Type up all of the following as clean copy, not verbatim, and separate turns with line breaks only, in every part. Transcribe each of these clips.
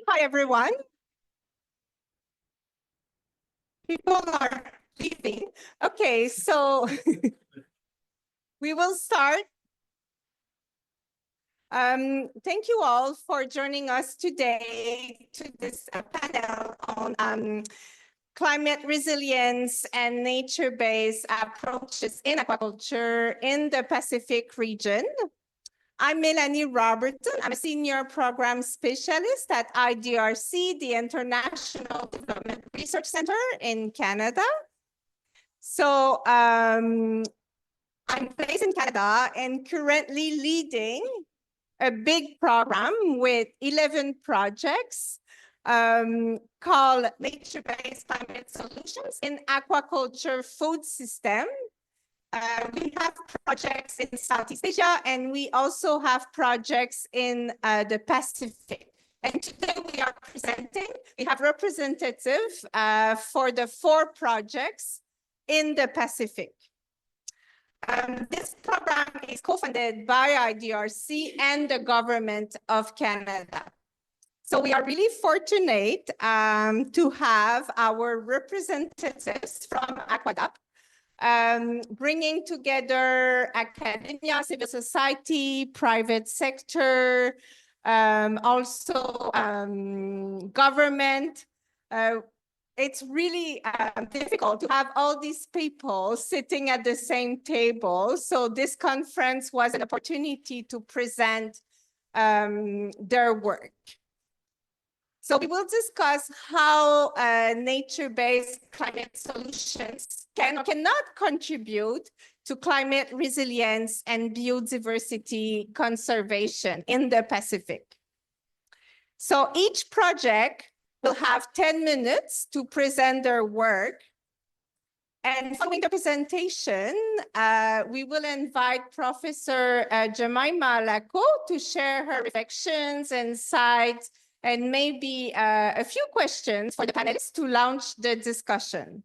Hi, everyone. People are leaving. Okay, so we will start. Thank you all for joining us today to this panel on climate resilience and nature-based approaches in aquaculture in the Pacific region. I'm Melanie Robertson. I'm a senior program specialist at IDRC, the International Development Research Center in Canada. So I'm based in Canada and currently leading a big program with 11 projects called Nature-Based Climate Solutions in Aquaculture Food System. We have projects in Southeast Asia, and we also have projects in the Pacific. And today we are presenting, we have representatives for the 4 projects in the Pacific. This program is co-funded by IDRC and the Government of Canada. So we are really fortunate to have our representatives from Aquaculture, bringing together academia, civil society, private sector, also government. It's really difficult to have all these people sitting at the same table. So this conference was an opportunity to present their work. So we will discuss how nature-based climate solutions can or cannot contribute to climate resilience and biodiversity conservation in the Pacific. So each project will have 10 minutes to present their work. And following the presentation, we will invite Professor Jemima Lacko to share her reflections, insights, and maybe a few questions for the panelists to launch the discussion.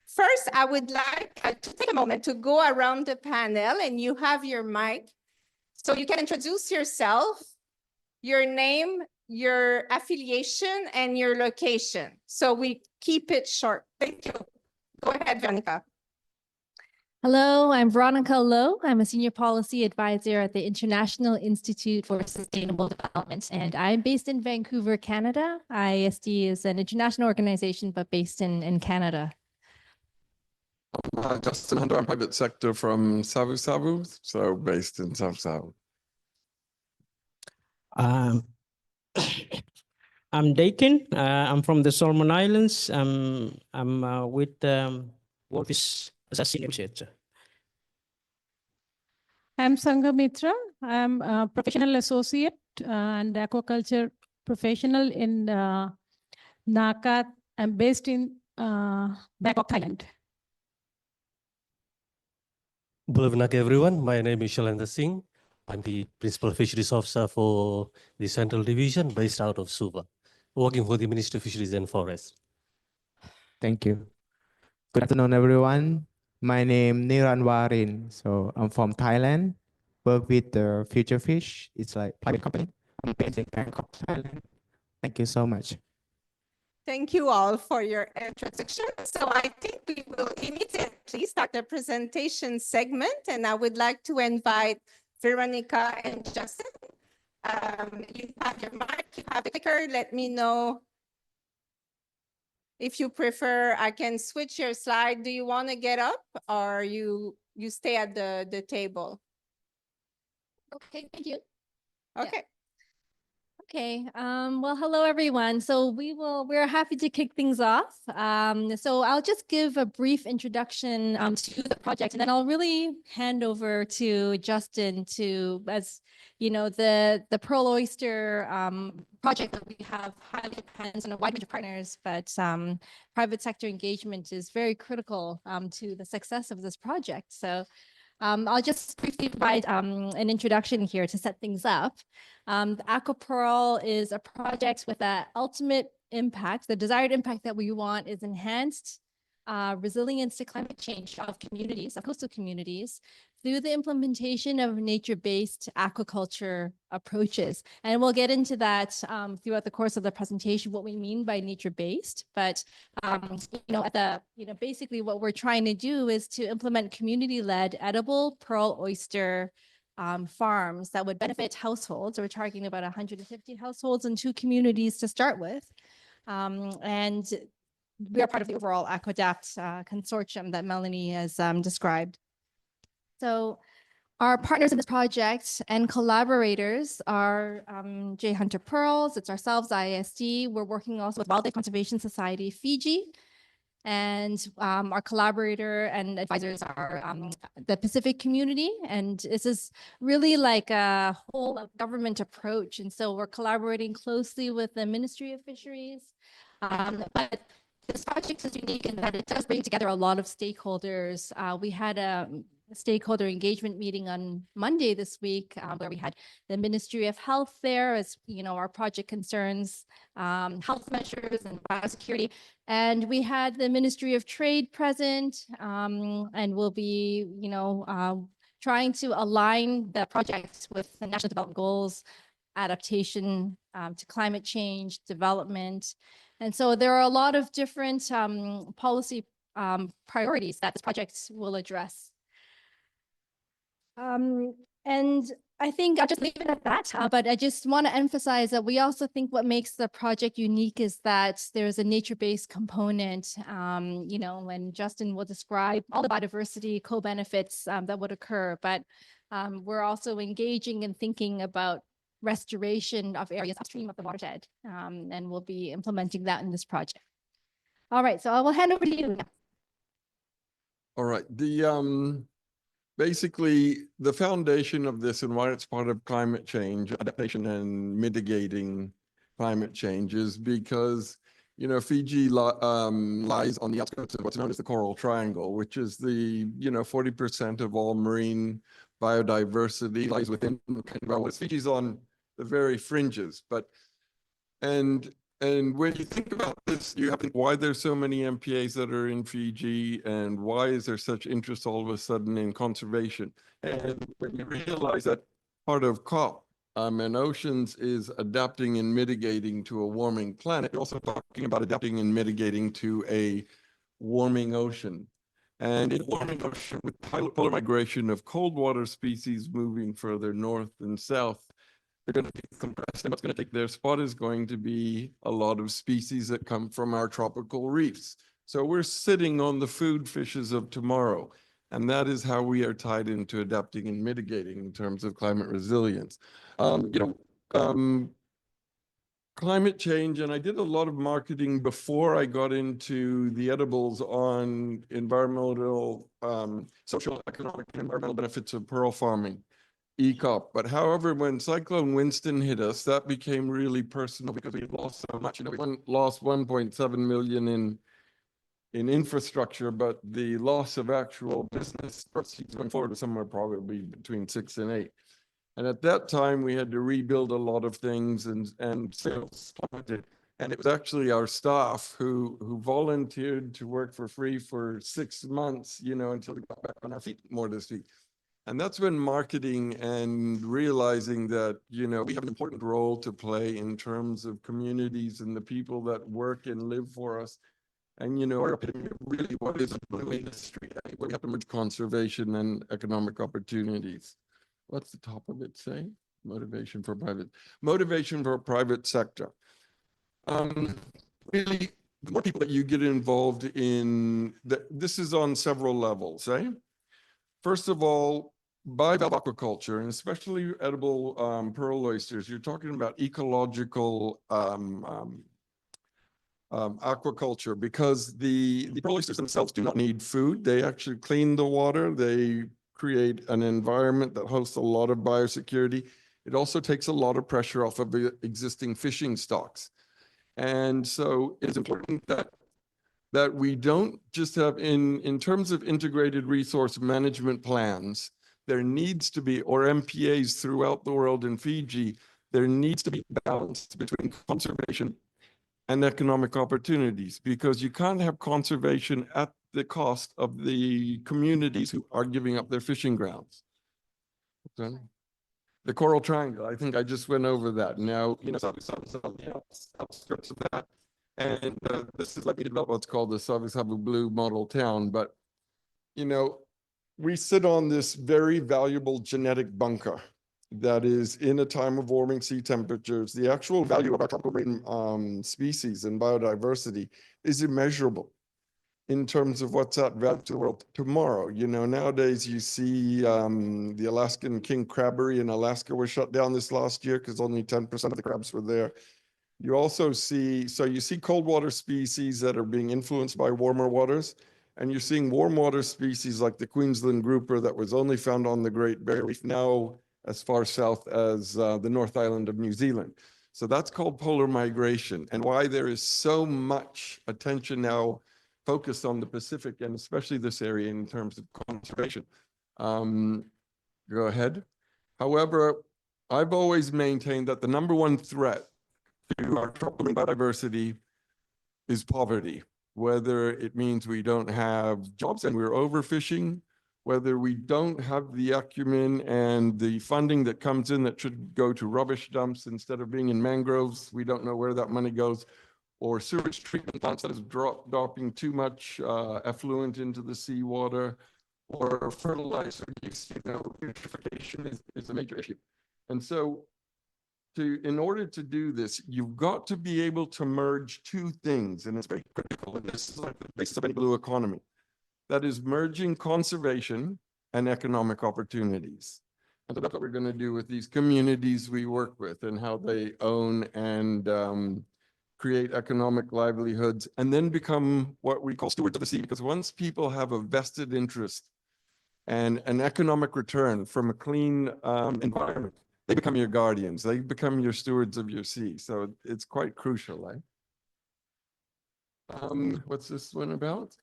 First, I would like to take a moment to go around the panel, and you have your mic. So you can introduce yourself, your name, your affiliation, and your location. So we keep it short. Thank you. Go ahead, Veronica.
Hello, I'm Veronica Lowe. I'm a senior policy advisor at the International Institute for Sustainable Development, and I'm based in Vancouver, Canada. IISD is an international organization, but based in Canada.
Justin Hunter, I'm private sector from Savu Savu, so based in Savu Savu.
I'm Dakin. I'm from the Solomon Islands. I'm with Wolfish as a senior researcher.
I'm Sangamitra. I'm a professional associate and aquaculture professional in Nakat. I'm based in Bangkok, Thailand.
Good evening, everyone. My name is Shalendra Singh. I'm the Principal Fisheries Officer for the Central Division based out of Suva, working for the Ministry of Fisheries and Forests.
Thank you. Good afternoon, everyone. My name is Niran Warin. So I'm from Thailand, work with the Future Fish. It's like a private company. I'm based in Bangkok, Thailand. Thank you so much.
Thank you all for your introduction. So I think we will immediately start the presentation segment, and I would like to invite Veronica and Justin. You have your mic, you have the clicker. Let me know if you prefer. I can switch your slide. Do you want to get up, or you stay at the table?
Okay, thank you.
Okay.
Yeah. Okay, well, hello, everyone. So we're happy to kick things off. So I'll just give a brief introduction to the project, and then I'll really hand over to Justin to, as you know, the Pearl Oyster project that we have highly depends on a wide range of partners, but private sector engagement is very critical to the success of this project. So I'll just briefly provide an introduction here to set things up. The AquaPearl is a project with an ultimate impact. The desired impact that we want is enhanced resilience to climate change of communities, of coastal communities, through the implementation of nature-based aquaculture approaches. And we'll get into that throughout the course of the presentation, what we mean by nature-based. But basically what we're trying to do is to implement community-led edible pearl oyster farms that would benefit households. We're targeting about 150 households in 2 communities to start with. And we are part of the overall Aquadapt consortium that Melanie has described. So our partners in this project and collaborators are J. Hunter Pearls, it's ourselves, ISD. We're working also with Wildlife Conservation Society, Fiji. And our collaborator and advisors are the Pacific community. And this is really like a whole of government approach. And so we're collaborating closely with the Ministry of Fisheries. But this project is unique in that it does bring together a lot of stakeholders. We had a stakeholder engagement meeting on Monday this week, where we had the Ministry of Health there, as our project concerns health measures and biosecurity. And we had the Ministry of Trade present, and we'll be, trying to align the project with the National Development Goals, adaptation to climate change, development. And so there are a lot of different policy priorities that this project will address. And I think I'll just leave it at that, but I just want to emphasize that we also think what makes the project unique is that there's a nature-based component, and Justin will describe all the biodiversity co-benefits that would occur, but we're also engaging and thinking about restoration of areas upstream of the watershed, and we'll be implementing that in this project. All right, so I will hand over to you.
All right. Basically, the foundation of this and why it's part of climate change, adaptation and mitigating climate change is because, Fiji lies on the outskirts of what's known as the Coral Triangle, which is the, 40% of all marine biodiversity lies within the country. Fiji's on the very fringes, and when you think about this, you have to think why there's so many MPAs that are in Fiji and why is there such interest all of a sudden in conservation? And when you realize that part of COP and oceans is adapting and mitigating to a warming planet, you're also talking about adapting and mitigating to a warming ocean. And in a warming ocean with polar migration of cold water species moving further north and south, they're going to be compressed, and what's going to take their spot is going to be a lot of species that come from our tropical reefs. So we're sitting on the food fishes of tomorrow, and that is how we are tied into adapting and mitigating in terms of climate resilience. Climate change, and I did a lot of marketing before I got into the edibles on environmental, socioeconomic and environmental benefits of pearl farming. ECOP. But however, when Cyclone Winston hit us, that became really personal because we lost so much. We lost 1.7 million in infrastructure, but the loss of actual business proceeds going forward was somewhere probably between 6 and 8. And at that time, we had to rebuild a lot of things and sales plummeted. And it was actually our staff who volunteered to work for free for 6 months, until we got back on our feet, more to speak. And that's when marketing and realizing that, we have an important role to play in terms of communities and the people that work and live for us. And, our epitome of really what is a blue industry, where we have to merge conservation and economic opportunities. What's the top of it say? Motivation for private sector. Really, the more people that you get involved in, this is on several levels, First of all, bivalve aquaculture, and especially edible pearl oysters, you're talking about ecological aquaculture, because the pearl oysters themselves do not need food. They actually clean the water. They create an environment that hosts a lot of biosecurity. It also takes a lot of pressure off of the existing fishing stocks. And so it's important that we don't just have in terms of integrated resource management plans, there needs to be, or MPAs throughout the world in Fiji, there needs to be balance between conservation and economic opportunities, because you can't have conservation at the cost of the communities who are giving up their fishing grounds. Okay. The Coral Triangle, I think I just went over that. Now, you know, some on the outskirts of that. And this is let me develop what's called the Savu Blue Model Town. But, you know, we sit on this very valuable genetic bunker that is in a time of warming sea temperatures. The actual value of our tropical marine species and biodiversity is immeasurable in terms of what's that value to the world tomorrow. You know, nowadays you see the Alaskan king crabbery in Alaska was shut down this last year because only 10% of the crabs were there. You also see, so you see cold water species that are being influenced by warmer waters, and you're seeing warm water species like the Queensland grouper that was only found on the Great Barrier Reef, now as far south as the North Island of New Zealand. So that's called polar migration, and why there is so much attention now focused on the Pacific and especially this area in terms of conservation. Go ahead. However, I've always maintained that the number one threat to our tropical biodiversity is poverty, whether it means we don't have jobs and we're overfishing, whether we don't have the acumen and the funding that comes in that should go to rubbish dumps instead of being in mangroves, we don't know where that money goes, or sewage treatment plants that is dropping too much effluent into the seawater, or fertilizer use. You know, eutrophication is a major issue. And so in order to do this, you've got to be able to merge two things, and it's very critical, and this is like the basis of any blue economy. That is merging conservation and economic opportunities. And so that's what we're going to do with these communities we work with and how they own and create economic livelihoods, and then become what we call stewards of the sea. Because once people have a vested interest and an economic return from a clean environment, they become your guardians. They become your stewards of your sea. So it's quite crucial, right? What's this one about?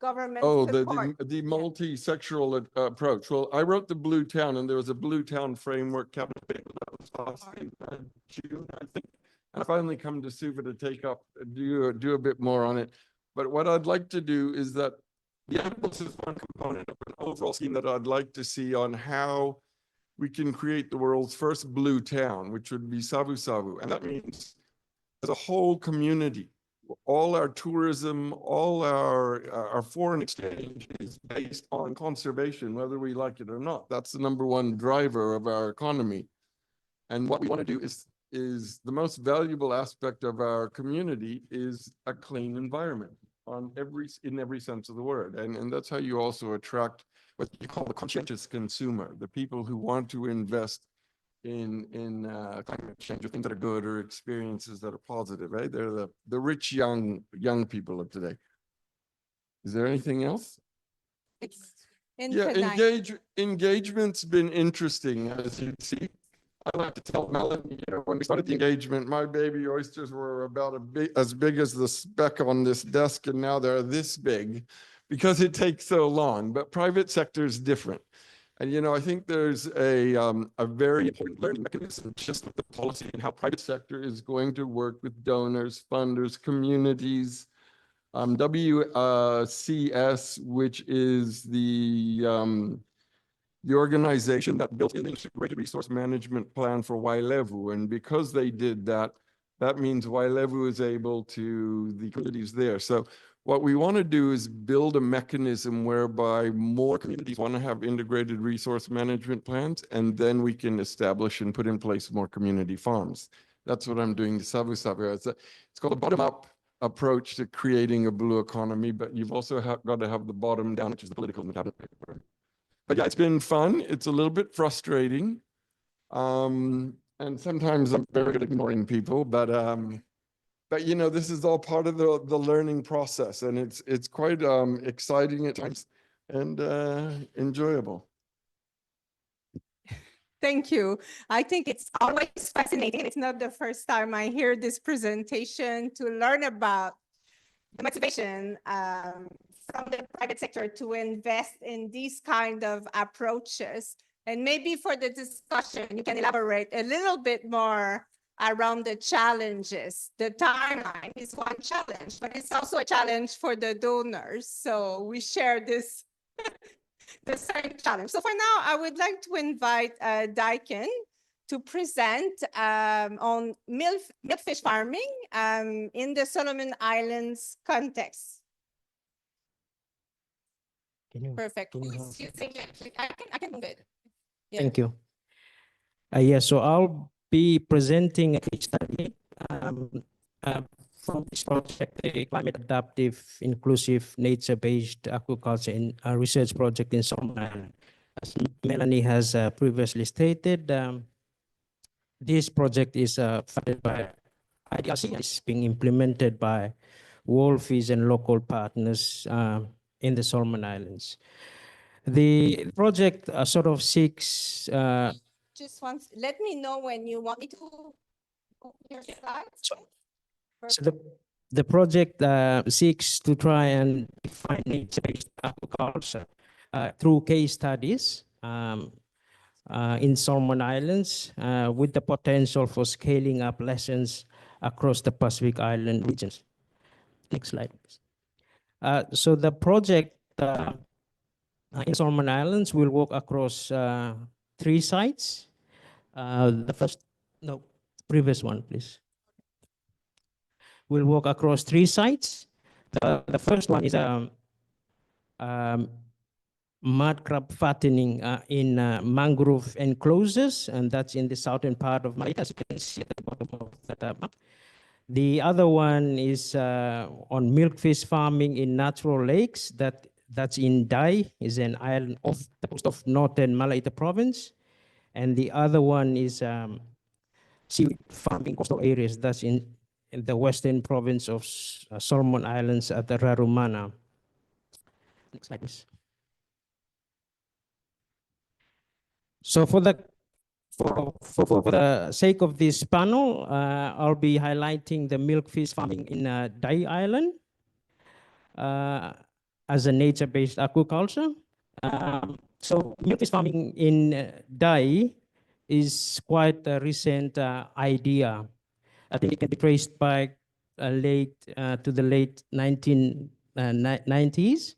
Government
Oh,
support.
the multi-sectoral approach. Well, I wrote the Blue Town, and there was a Blue Town framework cabinet paper that was passed in June, I think. And I finally come to Suva to take up, do a bit more on it. But what I'd like to do is that the edibles is one component of an overall scheme that I'd like to see on how we can create the world's first blue town, which would be Savu Savu. And that means as a whole community, all our tourism, all our foreign exchange is based on conservation, whether we like it or not. That's the number one driver of our economy. And what we want to do is the most valuable aspect of our community is a clean environment in every sense of the word. And that's how you also attract what you call the conscientious consumer, the people who want to invest in climate change, or things that are good, or experiences that are positive, right? They're the rich young people of today. Is there anything else?
It's
Yeah,
infinite.
engagement's been interesting, as you see. I like to tell Melanie, you know, when we started the engagement, my baby oysters were about as big as the speck on this desk, and now they're this big because it takes so long. But private sector is different. And, you know, I think there's a very important learning mechanism just with the policy and how private sector is going to work with donors, funders, communities, WCS, which is the organization that built an integrated resource management plan for Wailevu. And because they did that, that means Wailevu is able to, the communities there. So what we want to do is build a mechanism whereby more communities want to have integrated resource management plans, and then we can establish and put in place more community farms. That's what I'm doing to Savu Savu. It's called a bottom-up approach to creating a blue economy, but you've also got to have the bottom down, which is the political and the cabinet paper. But yeah, it's been fun. It's a little bit frustrating. And sometimes I'm very good at ignoring people, but you know, this is all part of the learning process, and it's quite exciting at times and enjoyable.
Thank you. I think it's always fascinating. It's not the first time I hear this presentation to learn about the motivation from the private sector to invest in these kind of approaches. And maybe for the discussion, you can elaborate a little bit more around the challenges. The timeline is one challenge, but it's also a challenge for the donors. So we share this the same challenge. So for now, I would like to invite Daikin to present on milkfish farming in the Solomon Islands context. Perfect.
can you
Who's using it? I can move it. Yeah.
Thank you. Yeah, so I'll be presenting a case study from this project, a climate adaptive, inclusive, nature-based aquaculture research project in Solomon Islands. As Melanie has previously stated, this project is funded by IDRC. It's being implemented by Wolfies and local partners in the Solomon Islands. The project sort of seeks
Just once, let me know when you want me to open your slides.
So the project seeks to try and define nature-based aquaculture through case studies in Solomon Islands with the potential for scaling up lessons across the Pacific Island regions. Next slide, please. So the project in Solomon Islands will work across 3 sites. The first, no, previous one, please. We'll walk across 3 sites. The first one is mud crab fattening in mangrove enclosures, and that's in the southern part of Malita, as you can see at the bottom of that map. The other one is on milkfish farming in natural lakes. That's in Dai, is an island off the coast of northern Malaita province. And the other one is seaweed farming coastal areas. That's in the western province of Solomon Islands at the Rarumana. Next slide, please. So for the sake of this panel, I'll be highlighting the milkfish farming in Dai Island as a nature-based aquaculture. So milkfish farming in Dai is quite a recent idea. I think it can be traced by to the late 1990s.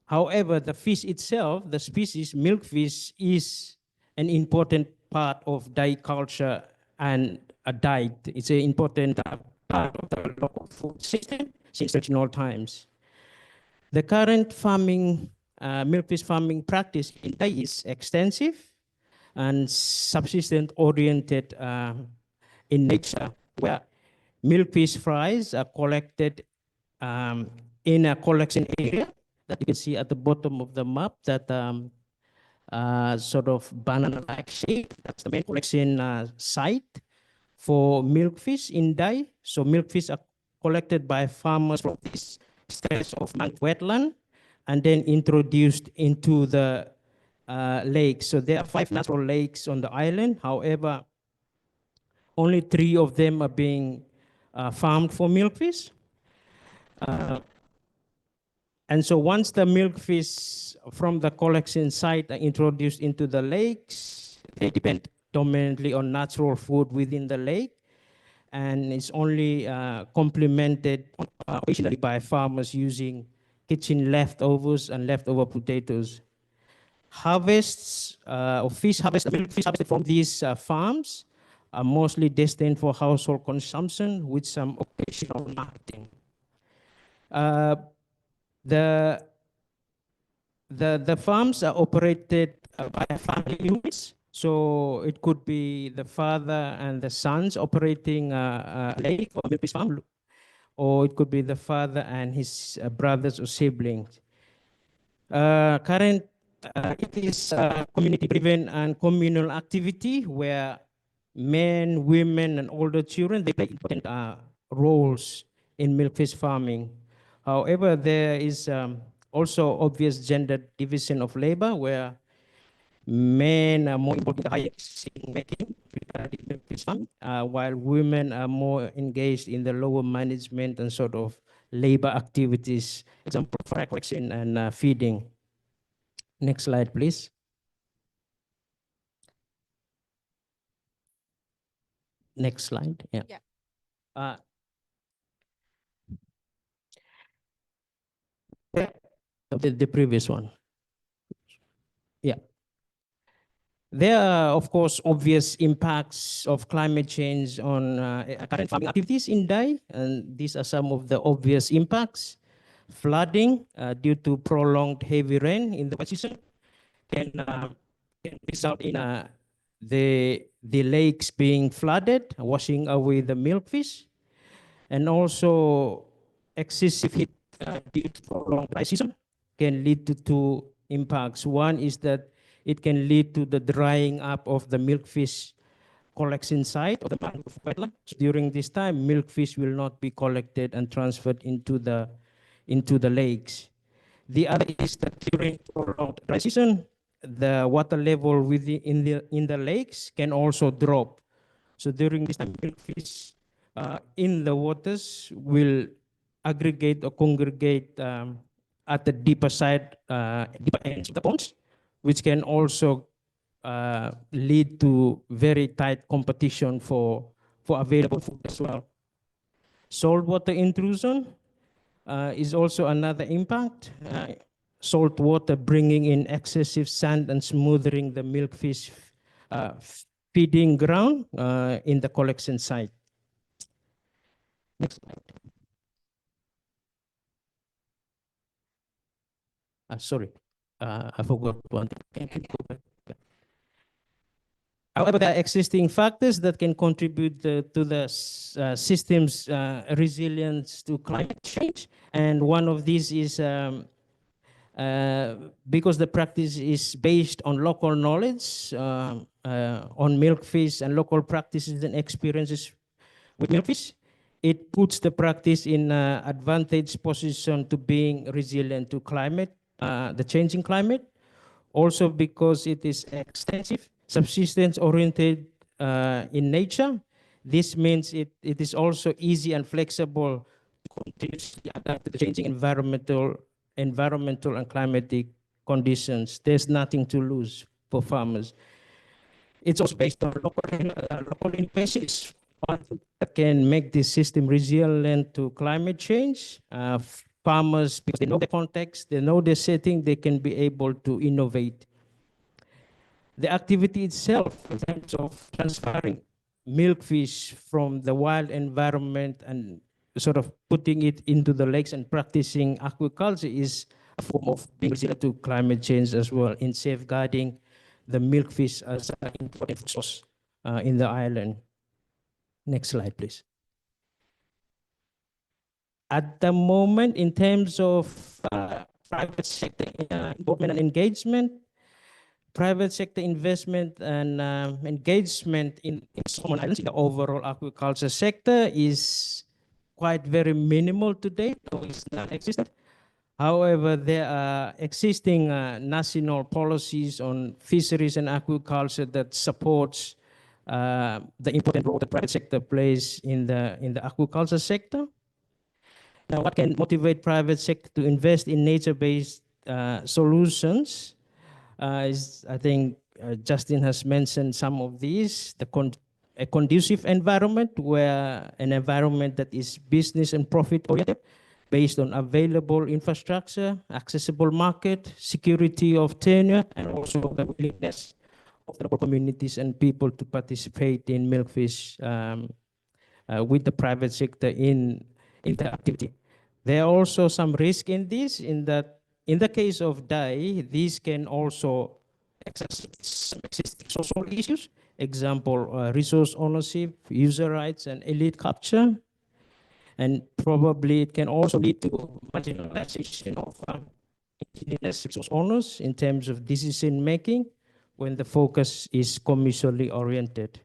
However, the fish itself, the species milkfish, is an important part of Dai culture and a diet. It's an important part of the local food system since original times. The current farming, milkfish farming practice in Dai is extensive and subsistence-oriented in nature, where milkfish fries are collected in a collection area that you can see at the bottom of the map, that sort of banana-like shape. That's the main collection site for milkfish in Dai. So milkfish are collected by farmers from this stretch of wetland and then introduced into the lakes. So there are 5 natural lakes on the island. However, only 3 of them are being farmed for milkfish. And so once the milkfish from the collection site are introduced into the lakes, they depend dominantly on natural food within the lake, and it's only complemented occasionally by farmers using kitchen leftovers and leftover potatoes. Harvests of fish harvested, milkfish harvested from these farms are mostly destined for household consumption with some occasional marketing. The farms are operated by family units. So it could be the father and the sons operating a lake or a milkfish farm, or it could be the father and his brothers or siblings. It is community-driven and communal activity where men, women, and older children, they play important roles in milkfish farming. However, there is also obvious gender division of labor where men are more involved in the higher making, while women are more engaged in the lower management and sort of labor activities, example, fry collection and feeding. Next slide, please. Next slide. Yeah.
Yeah.
Uh, the previous one. Yeah. There are, of course, obvious impacts of climate change on current farming activities in Dai, and these are some of the obvious impacts. Flooding due to prolonged heavy rain in the wet season can result in the lakes being flooded, washing away the milkfish, and also excessive heat due to prolonged dry season can lead to two impacts. One is that it can lead to the drying up of the milkfish collection site of the mangrove wetland. During this time, milkfish will not be collected and transferred into the lakes. The other is that during prolonged dry season, the water level in the lakes can also drop. So during this time, milkfish in the waters will aggregate or congregate at the deeper side, deeper ends of the ponds, which can also lead to very tight competition for available food as well. Saltwater intrusion is also another impact. Salt water bringing in excessive sand and smoothing the milkfish feeding ground in the collection site. Next slide. Sorry, I forgot one. Can you go back? However, there are existing factors that can contribute to the system's resilience to climate change. And one of these is because the practice is based on local knowledge, on milkfish and local practices and experiences with milkfish, it puts the practice in an advantage position to being resilient to climate, the changing climate. Also because it is extensive, subsistence-oriented in nature. This means it is also easy and flexible to continuously adapt to the changing environmental and climatic conditions. There's nothing to lose for farmers. It's also based on local innovations that can make this system resilient to climate change. Farmers, because they know the context, they know the setting, they can be able to innovate. The activity itself, in terms of transferring milkfish from the wild environment and sort of putting it into the lakes and practicing aquaculture, is a form of being resilient to climate change as well, in safeguarding the milkfish as an important food source in the island. Next slide, please. At the moment, in terms of private sector involvement and engagement, private sector investment and engagement in Solomon Islands in the overall aquaculture sector is quite very minimal today, or it's non-existent. However, there are existing national policies on fisheries and aquaculture that supports the important role the private sector plays in the aquaculture sector. Now, what can motivate private sector to invest in nature-based solutions is, I think, Justin has mentioned some of these. A conducive environment, where an environment that is business and profit oriented, based on available infrastructure, accessible market, security of tenure, and also the willingness of the local communities and people to participate in milkfish with the private sector in the activity. There are also some risk in this, in that in the case of Dai, these can also exacerbate some existing social issues. Example, resource ownership, user rights, and elite capture. And probably it can also lead to marginalization of indigenous resource owners in terms of decision making when the focus is commercially oriented.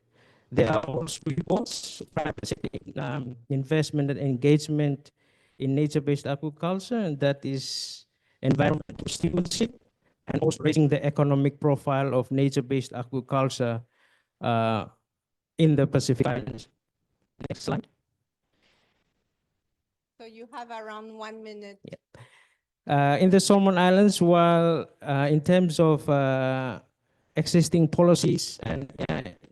There are also reports, private sector investment and engagement in nature-based aquaculture, and that is environmental stewardship and also raising the economic profile of nature-based aquaculture in the Pacific Islands. Next slide.
So you have around 1 minute.
In the Solomon Islands, while in terms of existing policies and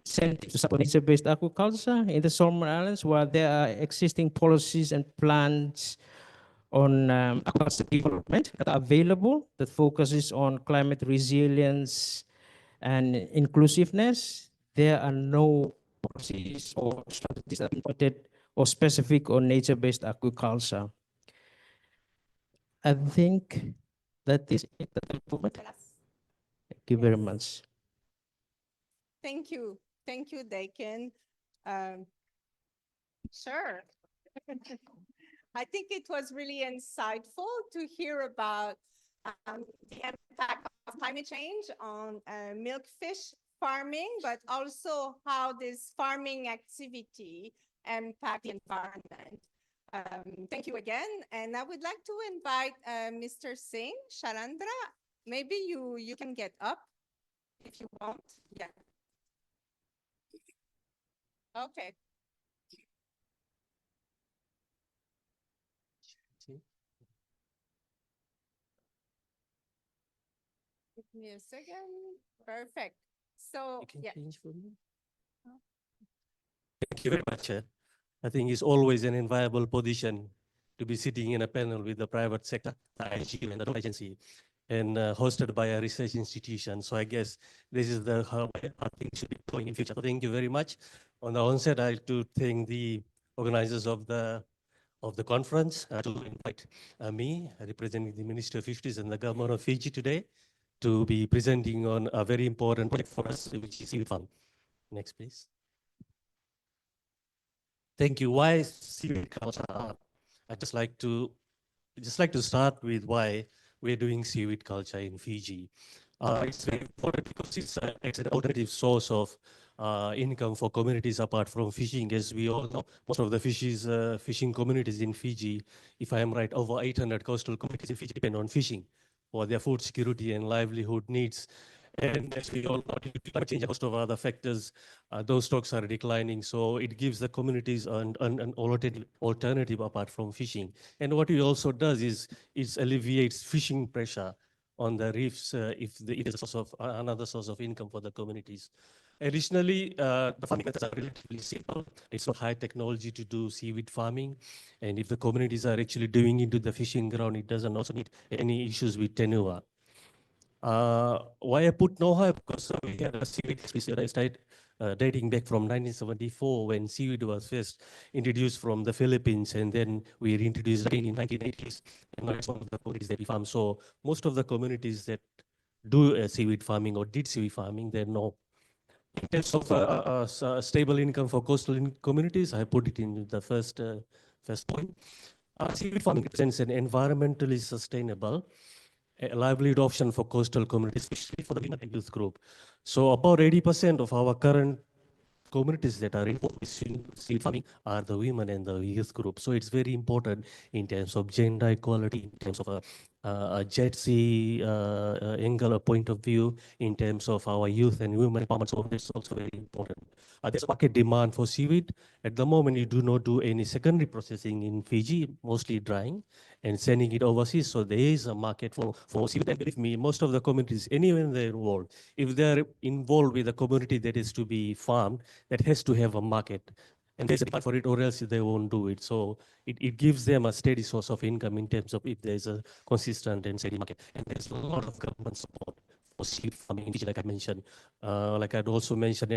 incentives to support nature-based aquaculture in the Solomon Islands, where there are existing policies and plans on aquaculture development that are available that focuses on climate resilience and inclusiveness. There are no policies or strategies that are implemented or specific on nature-based aquaculture. I think that is it. Thank you very much.
Thank you. Thank you, Dakin. Sure. I think it was really insightful to hear about the impact of climate change on milkfish farming, but also how this farming activity impact the environment. Thank you again. And I would like to invite Mr. Singh, Shalandra. Maybe you can get up if you want. Yeah. Okay. Give me a second. Perfect. So,
You can
yeah.
change for me. Thank you very much. I think it's always an enviable position to be sitting in a panel with the private sector, IGU and the agency, and hosted by a research institution. So I guess this is how I think should be going in future. So thank you very much. On the onset, I like to thank the organizers of the conference to invite me, representing the Ministry of Fisheries and the government of Fiji today, to be presenting on a very important project for us, which is seaweed farm. Next, please. Thank you. Why seaweed culture? I just like to start with why we're doing seaweed culture in Fiji. It's very important because it's an alternative source of income for communities apart from fishing. As we all know, most of the fishing communities in Fiji, if I am right, over 800 coastal communities in Fiji depend on fishing for their food security and livelihood needs. And as we all know, due to climate change and host of other factors, those stocks are declining. So it gives the communities an alternative apart from fishing. And what it also does is it alleviates fishing pressure on the reefs if it is a source of another source of income for the communities. Additionally, the farming methods are relatively simple. It's not high technology to do seaweed farming. And if the communities are actually doing into the fishing ground, it doesn't also need any issues with tenure. Why I put know-how? Because we had a seaweed species that started dating back from 1974 when seaweed was first introduced from the Philippines, and then we reintroduced again in 1980s. And now it's one of the communities that we farm. So most of the communities that do seaweed farming or did seaweed farming, they know. In terms of stable income for coastal communities, I put it in the first point. Seaweed farming represents an environmentally sustainable a livelihood option for coastal communities, especially for the women and youth group. So about 80% of our current communities that are involved with seaweed farming are the women and the youth group. So it's very important in terms of gender equality, in terms of a JETSI angle or point of view, in terms of our youth and women empowerment. So it's also very important. There's a market demand for seaweed. At the moment, you do not do any secondary processing in Fiji, mostly drying and sending it overseas. So there is a market for seaweed. And believe me, most of the communities, anywhere they're involved, if they're involved with a community that is to be farmed, that has to have a market. And there's a demand for it, or else they won't do it. So it gives them a steady source of income in terms of if there's a consistent and steady market. And there's a lot of government support for seaweed farming in Fiji, like I mentioned. Like I'd also mentioned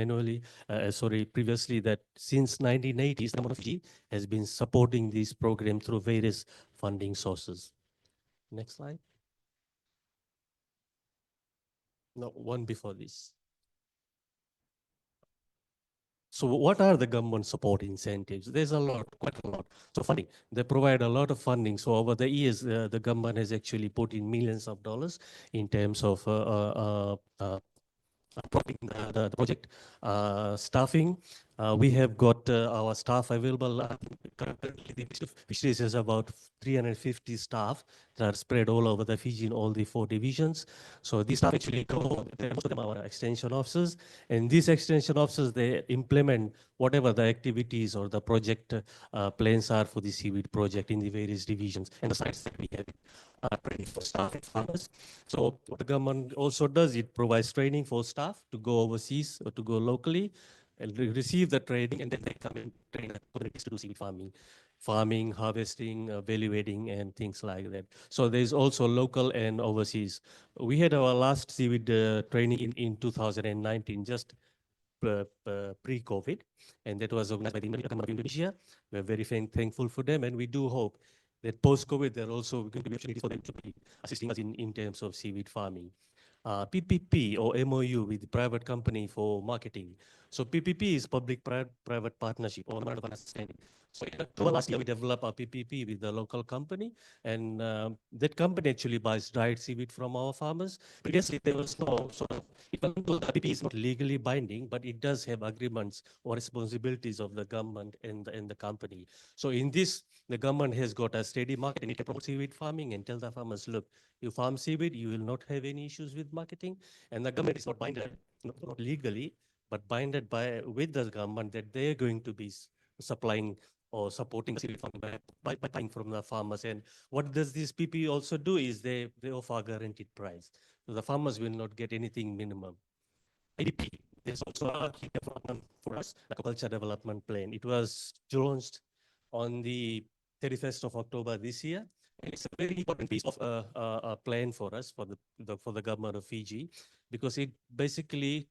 previously, that since 1980s, the government of Fiji has been supporting this program through various funding sources. Next slide. No, one before this. So what are the government support incentives? There's a lot, quite a lot. So funding, they provide a lot of funding. So over the years, the government has actually put in millions of dollars in terms of the project staffing. We have got our staff available. currently the fisheries has about 350 staff that are spread all over the Fiji in all the 4 divisions. So these staff actually go, most of them are extension officers, and these extension officers, they implement whatever the activities or the project plans are for the seaweed project in the various divisions and the sites that we have training for staff and farmers. So what the government also does, it provides training for staff to go overseas or to go locally and receive the training, and then they come and train the communities to do seaweed farming, harvesting, evaluating, and things like that. So there's also local and overseas. We had our last seaweed training in 2019, just pre-COVID, and that was organized by the government of Indonesia. We're very thankful for them, and we do hope that post-COVID, there are also going to be opportunities for them to be assisting us in terms of seaweed farming. PPP or MOU with the private company for marketing. So PPP is public-private partnership or memorandum of understanding. So in October last year, we developed a PPP with the local company, and that company actually buys dried seaweed from our farmers. Previously, there was no sort of, even though the PPP is not legally binding, but it does have agreements or responsibilities of the government and the company. So in this, the government has got a steady market, and it can promote seaweed farming and tell the farmers, look, you farm seaweed, you will not have any issues with marketing. And the government is not binded, not legally, but binded with the government that they're going to be supplying or supporting the seaweed farming by buying from the farmers. And what does this PP also do is they offer a guaranteed price. So the farmers will not get anything minimum. IDP, there's also a key development for us, the Aquaculture Development Plan. It was launched on the 31st of October this year. And it's a very important piece of a plan for us, for the government of Fiji, because it basically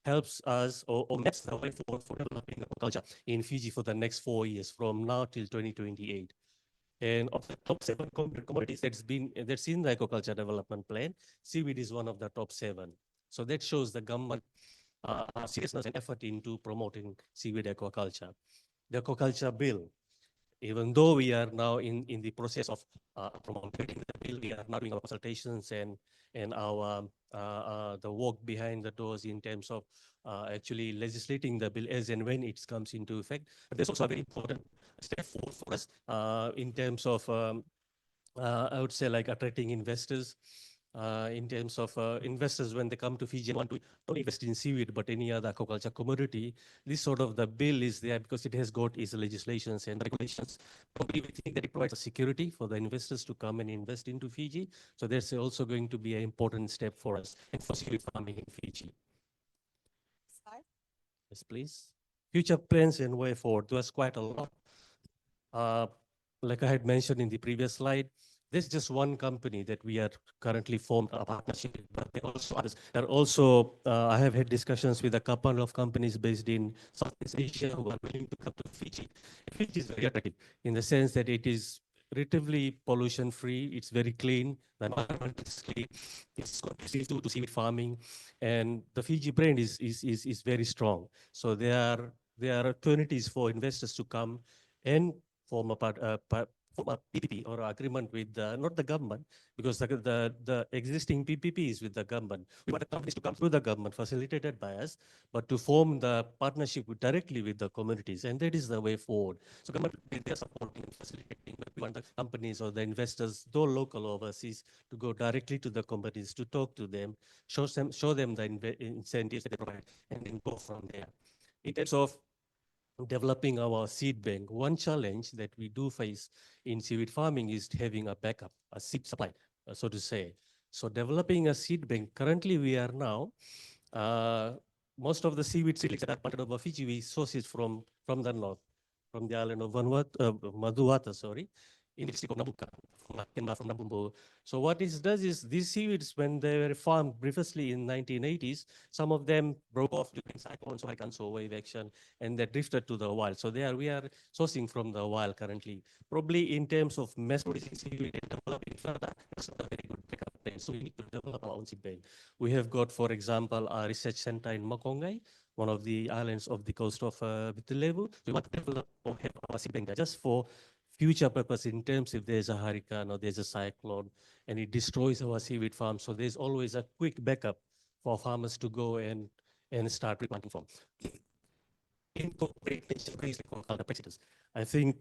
helps us or maps the way forward for developing aquaculture in Fiji for the next 4 years, from now till 2028. And of the top 7 commodities that's in the aquaculture development plan, seaweed is one of the top 7. So that shows the government seriousness and effort into promoting seaweed aquaculture. The aquaculture bill, even though we are now in the process of promoting the bill, we are now doing our consultations and our the work behind the doors in terms of actually legislating the bill as and when it comes into effect. But there's also a very important step forward for us in terms of I would say, like, attracting investors. In terms of investors, when they come to Fiji and want to not invest in seaweed, but any other aquaculture commodity, this sort of the bill is there because it has got its legislations and regulations. Probably we think that it provides a security for the investors to come and invest into Fiji. So that's also going to be an important step for us and for seaweed farming in Fiji. Yes, please. Future plans and way forward. There was quite a lot. Like I had mentioned in the previous slide, there's just one company that we are currently formed a partnership with, but there are also others. There are also, I have had discussions with a couple of companies based in Southeast Asia who are willing to come to Fiji. Fiji is very attractive in the sense that it is relatively pollution-free, it's very clean, the environment is clean, it's conducive to seaweed farming, and the Fiji brand is very strong. So there are opportunities for investors to come and form a PPP or agreement with not the government, because the existing PPP is with the government. We want the companies to come through the government, facilitated by us, but to form the partnership directly with the communities, and that is the way forward. So government, they are supporting and facilitating, but we want the companies or the investors, though local or overseas, to go directly to the companies, to talk to them, show them the incentives that they provide, and then go from there. In terms of developing our seed bank, one challenge that we do face in seaweed farming is having a backup, a seed supply, so to say. So developing a seed bank, currently we are now, most of the seaweed seedlings that are planted over Fiji, we source it from the north, from the island of Maduwata, sorry, in the district of Nabuka, from Nabumbo. So what this does is these seaweeds, when they were farmed previously in 1980s, some of them broke off during cyclones, hurricanes, or wave action, and they drifted to the wild. So we are sourcing from the wild currently. Probably in terms of mass producing seaweed and developing further, that's not a very good backup plan. So we need to develop our own seed bank. We have got, for example, a research center in Makongai, one of the islands of the coast of Vitilevu. We want to develop or have our seed bank there just for future purpose, in terms if there's a hurricane or there's a cyclone and it destroys our seaweed farm. So there's always a quick backup for farmers to go and start replanting from. incorporate nature-based aquaculture practices. I think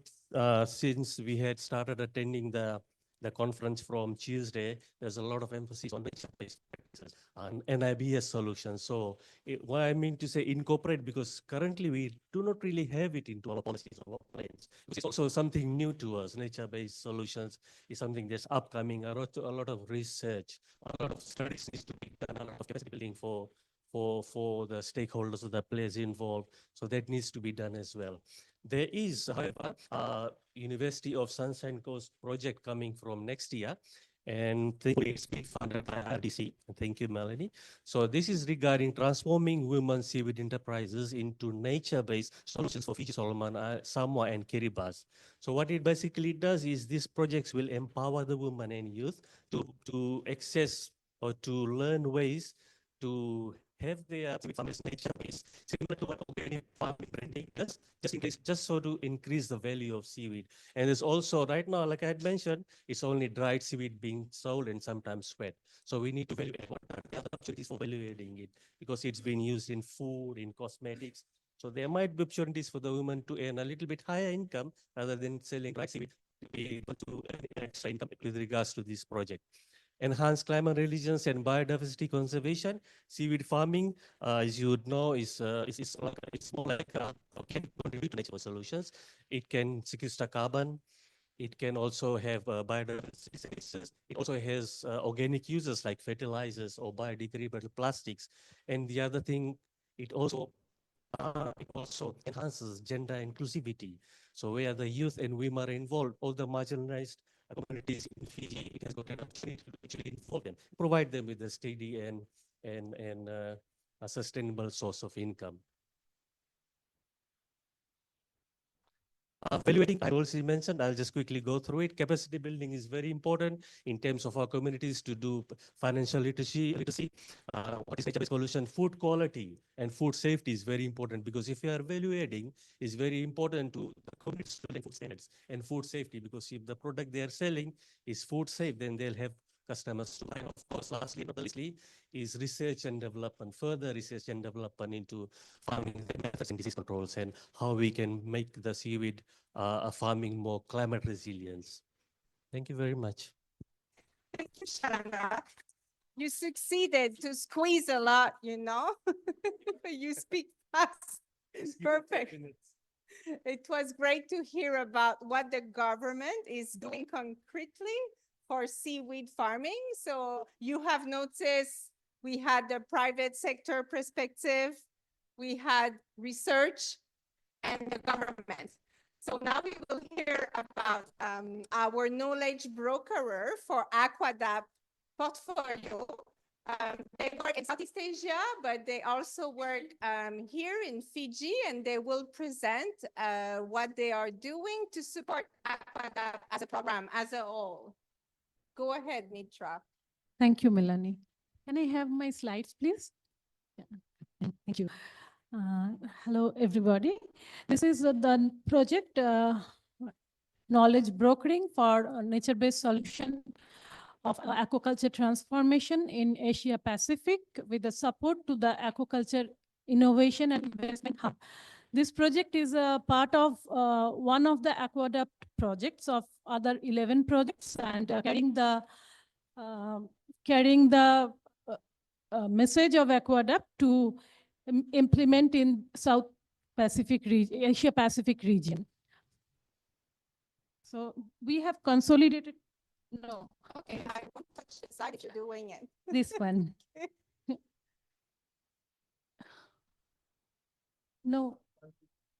since we had started attending the conference from Tuesday, there's a lot of emphasis on nature-based practices and NIBS solutions. So why I mean to say incorporate, because currently we do not really have it into our policies or our plans. It's also something new to us. Nature-based solutions is something that's upcoming. A lot of research, a lot of studies needs to be done, a lot of capacity building for the stakeholders or the players involved. So that needs to be done as well. There is, however, a University of Sunshine Coast project coming from next year, and it's being funded by RDC. Thank you, Melanie. So this is regarding transforming women seaweed enterprises into nature-based solutions for Fiji salmon, Samoa, and Kiribati. So what it basically does is these projects will empower the women and youth to access or to learn ways to have their farmers nature-based, similar to what organic farming branding does, just so to increase the value of seaweed. And there's also, right now, like I had mentioned, it's only dried seaweed being sold and sometimes wet. So we need to evaluate what are the other opportunities for evaluating it, because it's been used in food, in cosmetics. So there might be opportunities for the women to earn a little bit higher income rather than selling dried seaweed, to be able to earn extra income with regards to this project. Enhance climate resilience and biodiversity conservation. Seaweed farming, as you would know, is it's more like can contribute to natural solutions. It can sequester carbon. It can also have biodiversity services. It also has organic uses like fertilizers or biodegradable plastics. And the other thing, it also enhances gender inclusivity. So where the youth and women are involved, all the marginalized communities in Fiji, it has got an opportunity to actually involve them, provide them with a steady and a sustainable source of income. Evaluating, I also mentioned, I'll just quickly go through it. Capacity building is very important in terms of our communities to do financial literacy. What is nature-based solution? Food quality and food safety is very important, because if you are evaluating, it's very important to the communities to food standards and food safety, because if the product they are selling is food safe, then they'll have customers to buy. Of course, lastly but not leastly, is research and development, further research and development into farming methods and disease controls, and how we can make the seaweed farming more climate resilience. Thank you very much.
Thank you, Sharanga. You succeeded to squeeze a lot, you know? You speak fast. Perfect. It was great to hear about what the government is doing concretely for seaweed farming. So you have noticed we had the private sector perspective, we had research, and the government. So now we will hear about our knowledge brokerer for Aquadap portfolio. They work in Southeast Asia, but they also work here in Fiji, and they will present what they are doing to support Aquadap as a program, as a whole. Go ahead, Mitra.
Thank you, Melanie. Can I have my slides, please? Yeah. Thank you. Hello, everybody. This is the project knowledge brokering for nature-based solution of aquaculture transformation in Asia Pacific, with the support to the Aquaculture Innovation and Investment Hub. This project is a part of one of the Aquadapt projects of other 11 projects, and carrying the message of Aquadapt to implement in South Pacific region, Asia Pacific region. So we have consolidated. No.
Okay, I won't touch the side if you're doing it.
This one. No.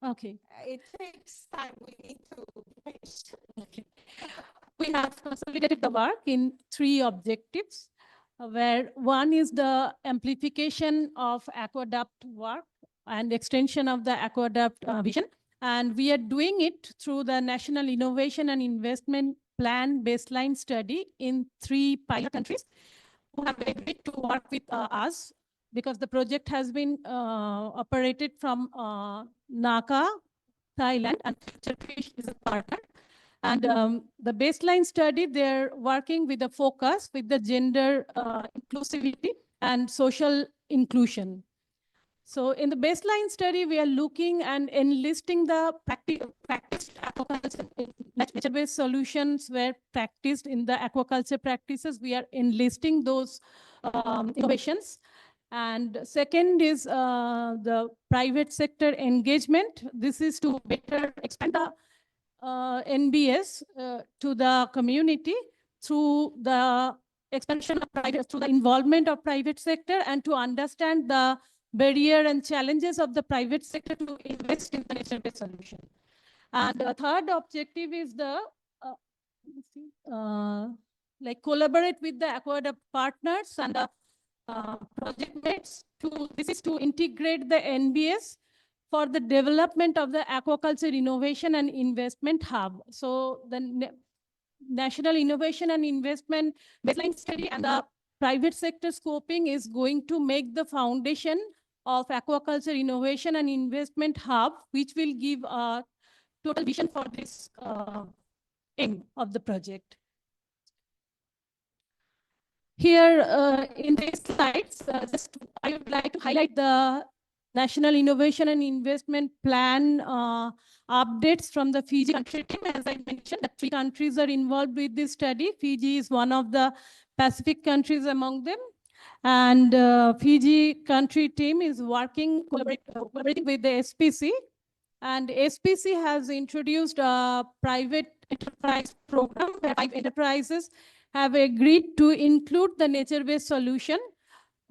Okay.
It takes time. We need to finish.
Okay. We have consolidated the work in 3 objectives, where one is the amplification of Aquadapt work and extension of the Aquadapt vision. And we are doing it through the National Innovation and Investment Plan baseline study in 3 pilot countries who have agreed to work with us, because the project has been operated from Naka, Thailand, and FutureFish is a partner. And the baseline study, they're working with a focus with the gender inclusivity and social inclusion. So in the baseline study, we are looking and enlisting the practiced aquaculture, nature-based solutions were practiced in the aquaculture practices. We are enlisting those innovations. And second is the private sector engagement. This is to better expand the NBS to the community through the expansion of through the involvement of private sector, and to understand the barrier and challenges of the private sector to invest in the nature-based solution. And the third objective is the like collaborate with the Aquaculture partners and the project mates this is to integrate the NBS for the development of the aquaculture innovation and investment hub. So the National Innovation and Investment Baseline Study and the private sector scoping is going to make the foundation of aquaculture innovation and investment hub, which will give a total vision for this aim of the project. Here in these slides, I would like to highlight the National Innovation and Investment Plan updates from the Fiji country team. As I mentioned, that 3 countries are involved with this study. Fiji is one of the Pacific countries among them. And Fiji country team is collaborating with the SPC. And SPC has introduced a private enterprise program where 5 enterprises have agreed to include the nature-based solution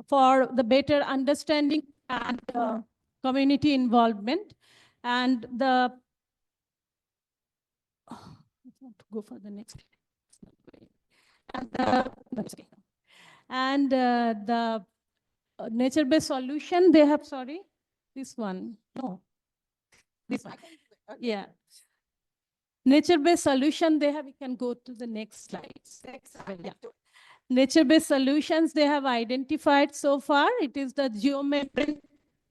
for the better understanding and community involvement. And the I want to go for the next. And the nature-based solution they have, sorry, this one, no, this one, yeah. Nature-based solution they have, we can go to the next slides. Yeah. Nature-based solutions they have identified so far, it is the geomembrane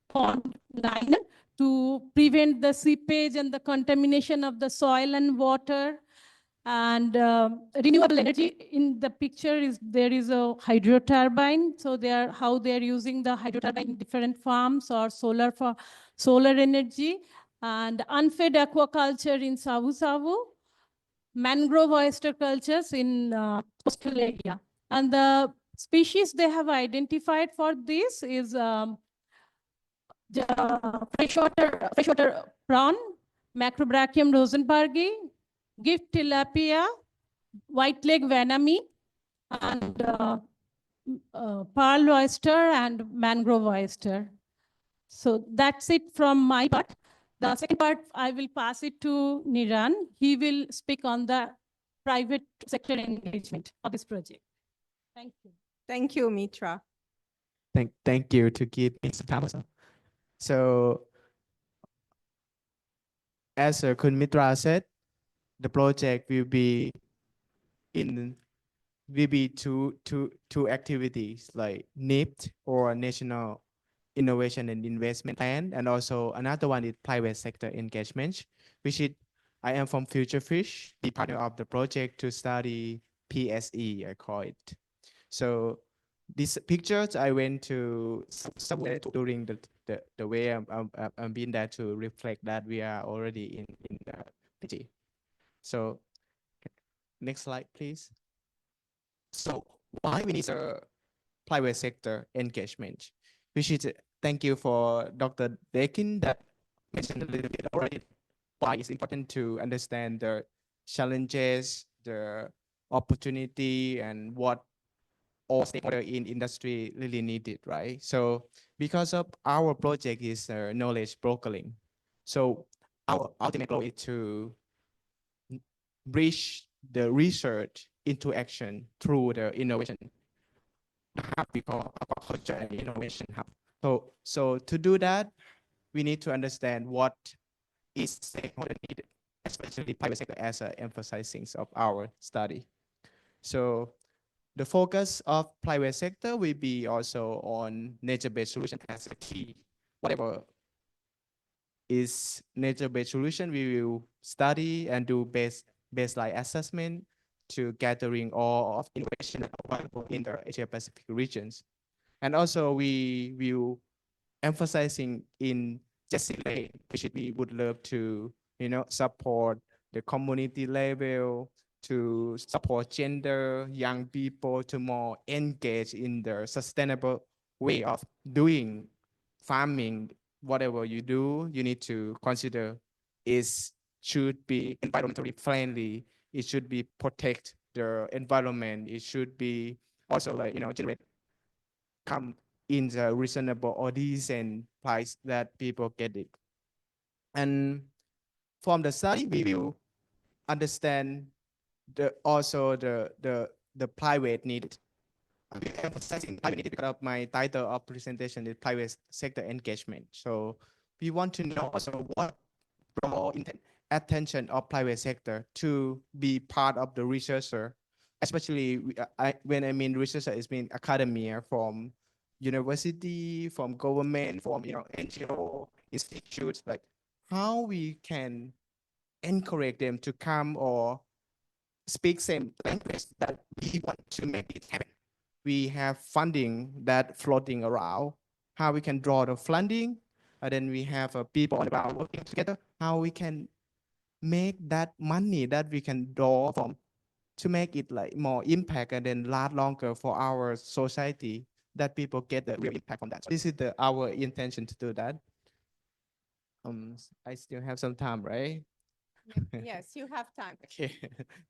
pond liner to prevent the seepage and the contamination of the soil and water. And renewable energy in the picture is there is a hydro turbine. So how they are using the hydro turbine in different farms, or solar for solar energy, and unfed aquaculture in Savu Savu, mangrove oyster cultures in coastal area. And the species they have identified for this is the freshwater prawn, Macrobrachium rosenbergi, gift tilapia, white leg vanami, and pearl oyster and mangrove oyster. So that's it from my part. The second part, I will pass it to Niran. He will speak on the private sector engagement of this project. Thank you.
Thank you, Mitra.
Thank you to give me some time also. So as Kun Mitra said, the project will be two activities like NIPT, or National Innovation and Investment Plan, and also another one is private sector engagement, which is I am from Future Fish, the partner of the project to study PSE, I call it. So these pictures I went to somewhere during the way I'm being there to reflect that we are already in Fiji. So next slide, please. So why we need a private sector engagement? Which is thank you for Dr. Dekin that mentioned a little bit already why it's important to understand the challenges, the opportunity, and what all stakeholders in industry really needed, right? So because of our project is knowledge brokering, so our ultimate goal is to bridge the research into action through the innovation hub we call Aquaculture and Innovation Hub. So to do that, we need to understand what is stakeholder needed, especially private sector, as emphasizing of our study. So the focus of private sector will be also on nature-based solution as a key. Whatever is nature-based solution, we will study and do baseline assessment to gathering all of innovation available in the Asia Pacific regions. And also we will emphasizing in Jesse Lane, which we would love to, support the community level, to support gender, young people to more engage in the sustainable way of doing farming. Whatever you do, you need to consider is should be environmentally friendly. It should be protect the environment. It should be also generate come in the reasonable or decent price that people get it. And from the study, we will understand the private need. I'm emphasizing private need because of my title of presentation is private sector engagement. So we want to know also what role attention of private sector to be part of the researcher, especially when I mean researcher, it means academia, from university, from government, from NGO institutes, like how we can encourage them to come or speak same language that we want to make it happen. We have funding that floating around, how we can draw the funding, and then we have people on the ground working together, how we can make that money that we can draw from to make it like more impact and then last longer for our society, that people get the real impact from that. So this is our intention to do that. I still have some time, right?
Yes, you have time.
Okay,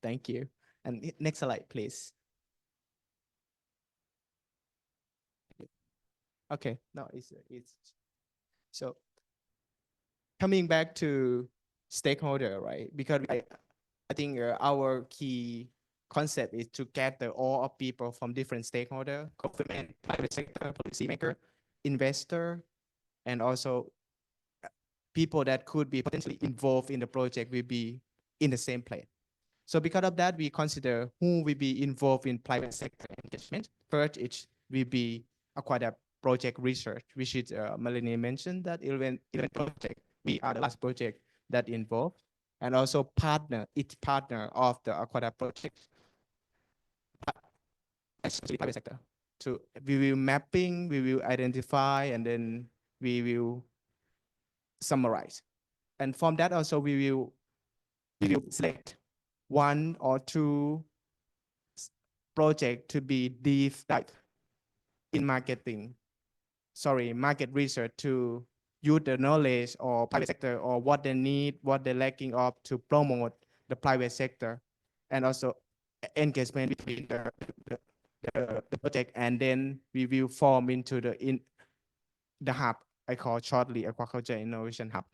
thank you. And next slide, please. Okay, no, it's so coming back to stakeholder, right? Because I think our key concept is to gather all of people from different stakeholder, government, private sector, policymaker, investor, and also people that could be potentially involved in the project will be in the same place. So because of that, we consider who will be involved in private sector engagement. First, it will be Aquaculture project research, which is Melanie mentioned that 11 project, we are the last project that involved, and also each partner of the Aquaculture project, especially private sector. So we will mapping, we will identify, and then we will summarize. And from that also we will select one or two project to be deep dive in market research, to use the knowledge or private sector or what they need, what they're lacking of to promote the private sector, and also engagement between the project, and then we will form into the hub I call shortly Aquaculture Innovation Hub.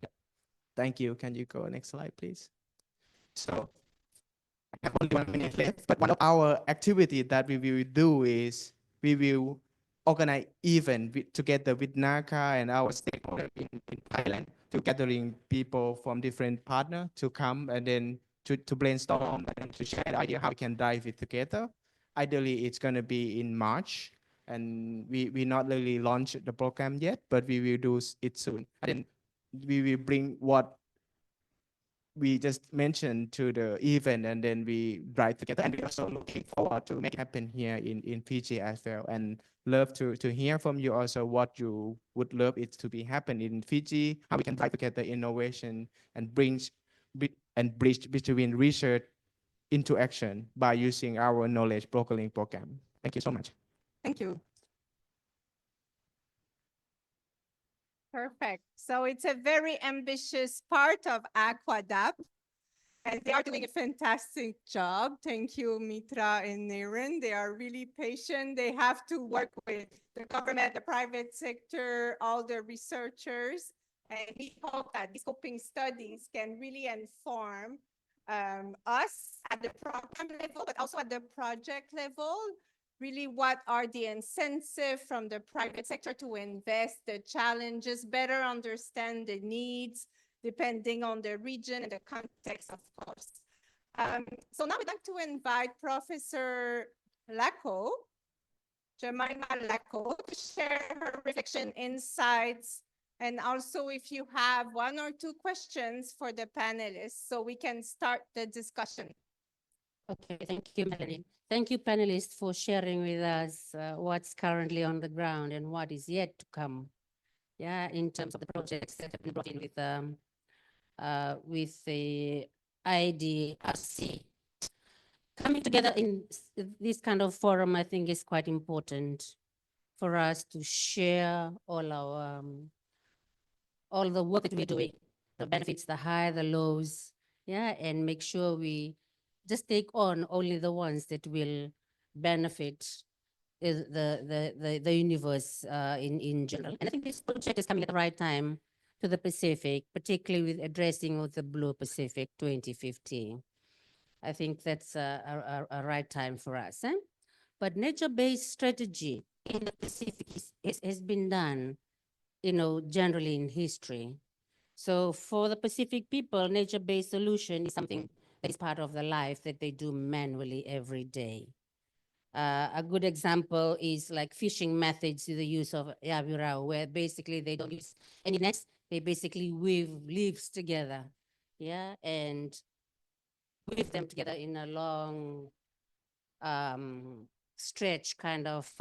Thank you. Can you go next slide, please? So I have only 1 minute left, but one of our activities that we will do is we will organize event together with NACA and our stakeholders in Thailand, to gathering people from different partners to come and then to brainstorm and to share the idea how we can drive it together. Ideally, it's going to be in March, and we not really launched the program yet, but we will do it soon. And then we will bring what we just mentioned to the event, and then we drive together, and we're also looking forward to make it happen here in Fiji as well, and love to hear from you also what you would love it to be happen in Fiji, how we can drive together innovation and bridge between research into action by using our knowledge brokering program. Thank you so much.
Thank you. Perfect. So it's a very ambitious part of Aquaculture, and they are doing a fantastic job. Thank you, Mitra and Niren. They are really patient. They have to work with the government, the private sector, all the researchers. And we hope that these scoping studies can really inform us at the program level, but also at the project level. Really, what are the incentives from the private sector to invest, the challenges, better understand the needs, depending on the region and the context, of course. So now we'd like to invite Professor Lacko, Jemima Lacko, to share her reflection, insights, and also if you have 1 or 2 questions for the panelists, so we can start the discussion.
Okay, thank you, Melanie. Thank you, panelists, for sharing with us what's currently on the ground and what is yet to come. yeah, in terms of the projects that have been brought in with the IDRC. Coming together in this kind of forum, I think is quite important for us to share all the work that we're doing, the benefits, the high, the lows, yeah, and make sure we just take on only the ones that will benefit the universe in general. And I think this project is coming at the right time to the Pacific, particularly with addressing of the Blue Pacific 2050. I think that's a right time for us. Eh? But nature-based strategy in the Pacific has been done, generally in history. So for the Pacific people, nature-based solution is something that is part of the life that they do manually every day. A good example is like fishing methods with the use of yabirao, where basically they don't use any nets. They basically weave leaves together, yeah, and weave them together in a long stretch kind of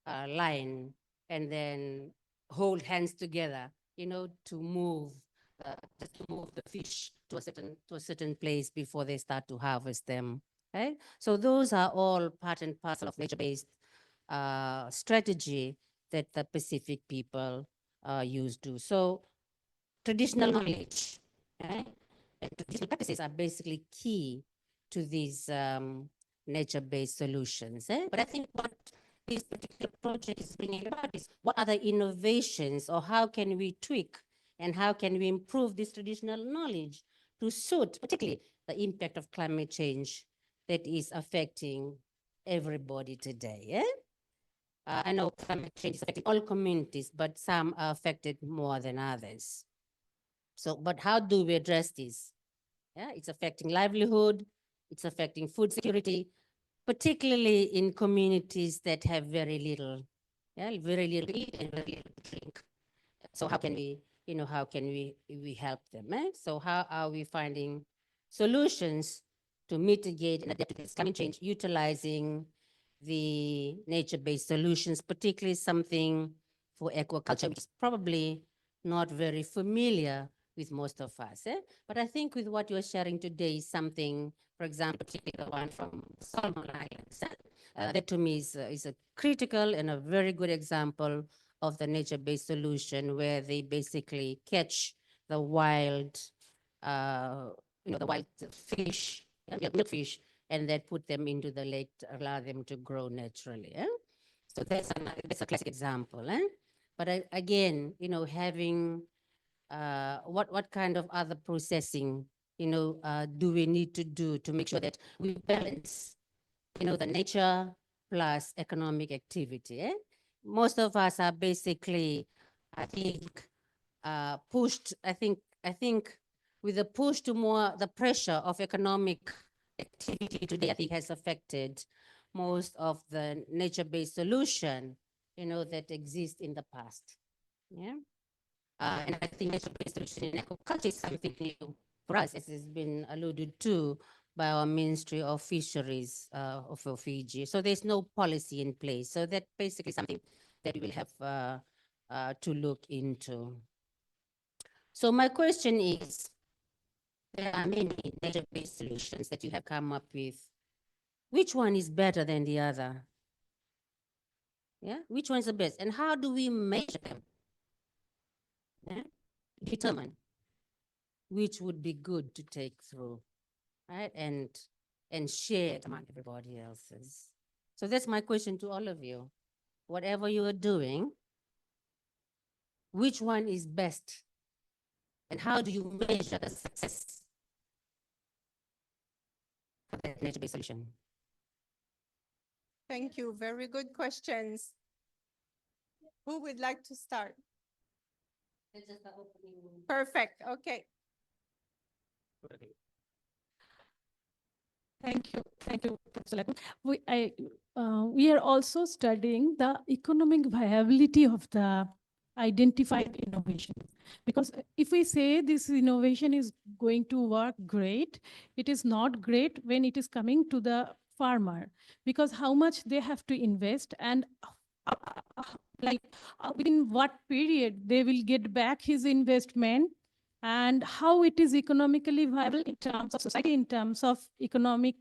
line, and then hold hands together, to move, just to move the fish to a certain place before they start to harvest them. Right? So those are all part and parcel of nature-based strategy that the Pacific people used to. So traditional knowledge, right? And traditional practices are basically key to these nature-based solutions. But I think what this particular project is bringing about is what other innovations, or how can we tweak and how can we improve this traditional knowledge to suit particularly the impact of climate change that is affecting everybody today. I know climate change is affecting all communities, but some are affected more than others. So, but how do we address this? Yeah, it's affecting livelihood, it's affecting food security, particularly in communities that have very little, very little to eat and very little to drink. So how can we help them? So how are we finding solutions to mitigate and adapt to this climate change, utilizing the nature-based solutions, particularly something for aquaculture, which is probably not very familiar with most of us. But I think with what you're sharing today is something, for example, particularly the one from Solomon Islands, that to me is a critical and a very good example of the nature-based solution, where they basically catch the wild, the wild fish, milkfish, and then put them into the lake to allow them to grow naturally. So that's a classic example. But again, having what kind of other processing, do we need to do to make sure that we balance, the nature plus economic activity? Most of us are basically, I think, pushed. I think with the push to more, the pressure of economic activity today, I think has affected most of the nature-based solution, that exist in the past. Yeah. And I think nature-based solution in aquaculture is something new for us, as has been alluded to by our Ministry of Fisheries of Fiji. So there's no policy in place. So that's basically something that we will have to look into. So my question is, there are many nature-based solutions that you have come up with. Which one is better than the other? Yeah, which one is the best? And how do we measure them? Yeah? Determine which would be good to take through, right? And share it among everybody else's. So that's my question to all of you. Whatever you are doing, which one is best? And how do you measure the success of that nature-based solution?
Thank you. Very good questions. Who would like to start?
This is the opening.
Perfect. Okay.
Thank you, Professor Laku. We are also studying the economic viability of the identified innovation. Because if we say this innovation is going to work great, it is not great when it is coming to the farmer, because how much they have to invest and like within what period they will get back his investment, and how it is economically viable in terms of society, in terms of economic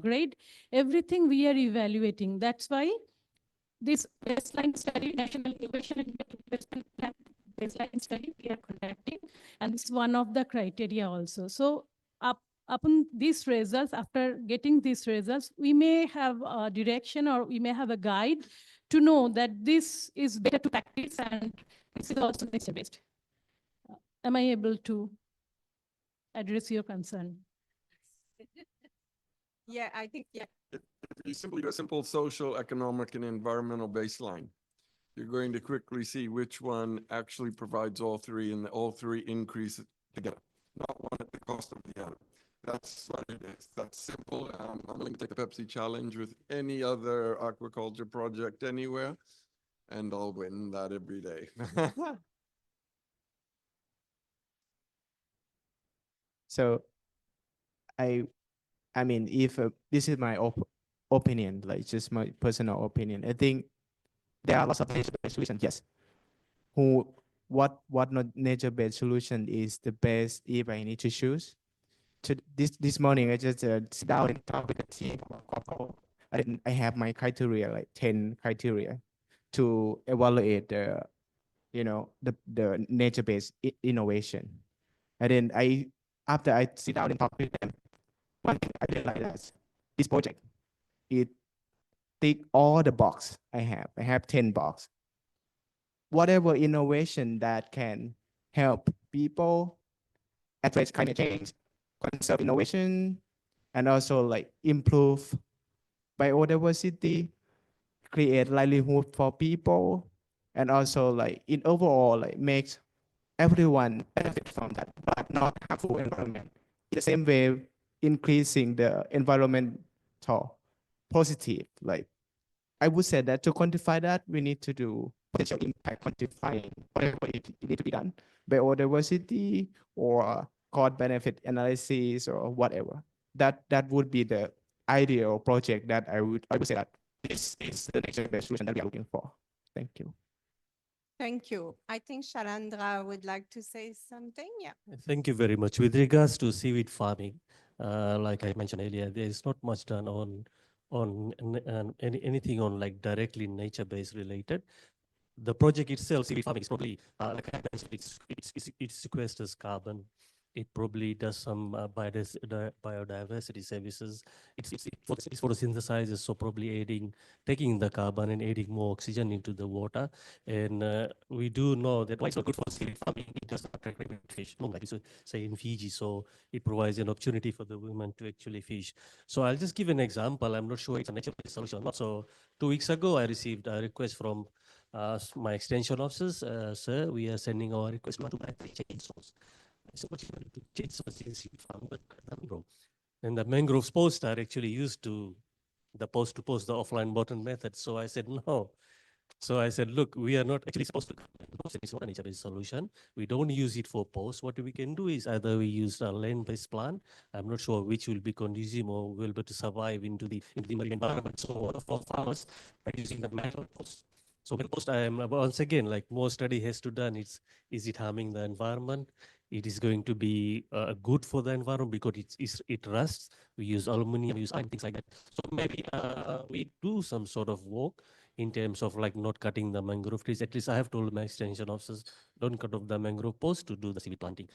grade, everything we are evaluating. That's why this baseline study, National Innovation and Investment Plan baseline study we are conducting, and it's one of the criteria also. So upon these results, after getting these results, we may have a direction or we may have a guide to know that this is better to practice and this is also nature-based. Am I able to address your concern?
Yeah, I think, yeah.
If you simply do a simple social, economic, and environmental baseline, you're going to quickly see which one actually provides all three, and all three increase together, not one at the cost of the other. That's what it is. That's simple. I'm willing to take the Pepsi challenge with any other aquaculture project anywhere, and I'll win that every day.
So I mean, if this is my opinion, like just my personal opinion, I think there are lots of nature-based solutions. Yes. What not nature-based solution is the best if I need to choose? This morning I just sit down and talk with the team about Aquaculture. I have my criteria, like 10 criteria, to evaluate the the nature-based innovation. And then after I sit down and talk with them, one thing I realized is this project, it tick all the box I have. I have 10 box. Whatever innovation that can help people address climate change, conserve innovation, and also like improve biodiversity, create livelihood for people, and also like in overall like makes everyone benefit from that, but not harmful environment. In the same way, increasing the environmental positive. Like I would say that to quantify that, we need to do potential impact quantifying, whatever it need to be done, biodiversity or cost benefit analysis or whatever. That would be the ideal project that I would say that this is the nature-based solution that we are looking for. Thank you.
Thank you. I think Sharandra would like to say something. Yeah.
Thank you very much. With regards to seaweed farming, like I mentioned earlier, there is not much done on anything on like directly nature-based related. The project itself, seaweed farming, is probably like I mentioned, it sequesters carbon. It probably does some biodiversity services. It's photosynthesizes, so probably taking the carbon and adding more oxygen into the water. And we do know that why it's not good for seaweed farming. It does not attract fish, not like say in Fiji. So it provides an opportunity for the women to actually fish. So I'll just give an example. I'm not sure it's a nature-based solution or not. So 2 weeks ago, I received a request from my extension officers. Sir, we are sending our request to buy 3 chainsaws. I said, what you want to do? Chainsaws in seaweed farm, but mangrove. And the mangroves posts are actually used to the post-to-post, the offline button method. So I said, no. So I said, look, we are not actually supposed to post. It's not a nature-based solution. We don't use it for posts. What we can do is either we use a land-based plant. I'm not sure which will be conducive or will be able to survive into the marine environment. So for farmers, by using the metal post. So metal post, once again, like more study has to done. Is it harming the environment? It is going to be good for the environment because it rusts. We use aluminum, we use iron, things like that. So maybe we do some sort of work in terms of like not cutting the mangrove trees. At least I have told my extension officers, don't cut off the mangrove post to do the seaweed planting.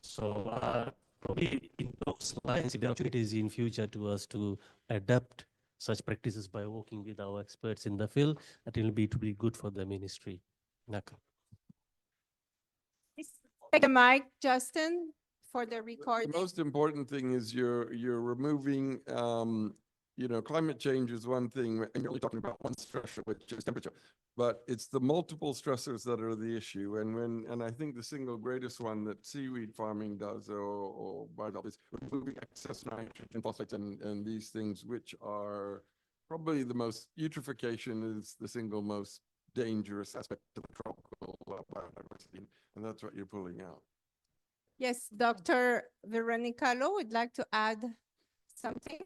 So probably in those lines, if there are opportunities in future to us to adapt such practices by working with our experts in the field, that will be to be good for the ministry. Naka.
Take the mic, Justin, for the recording.
The most important thing is you're removing, climate change is one thing, and you're only talking about one stressor, which is temperature, but it's the multiple stressors that are the issue. And I think the single greatest one that seaweed farming does or biodynamic is removing excess nitrogen, phosphates, and these things, which are probably the most, eutrophication is the single most dangerous aspect of the tropical biodiversity, and that's what you're pulling out.
Yes, Dr. Veronica Lowe would like to add something.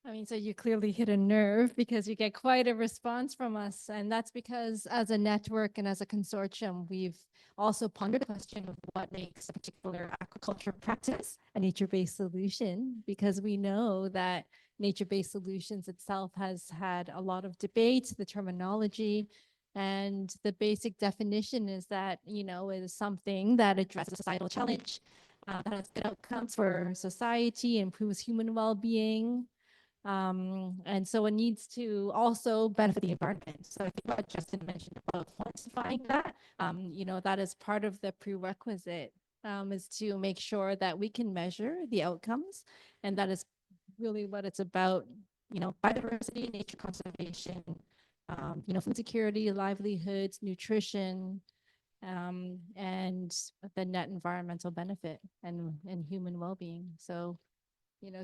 I mean, so you clearly hit a nerve because you get quite a response from us. And that's because as a network and as a consortium, we've also pondered the question of what makes a particular aquaculture practice a nature-based solution, because we know that nature-based solutions itself has had a lot of debate, the terminology, and the basic definition is that, it is something that addresses a societal challenge, that has good outcomes for society, improves human well-being, and so it needs to also benefit the environment. So I think what Justin mentioned about quantifying that, that is part of the prerequisite, is to make sure that we can measure the outcomes. And that is really what it's about, biodiversity, nature conservation, food security, livelihoods, nutrition, and the net environmental benefit and human well-being. So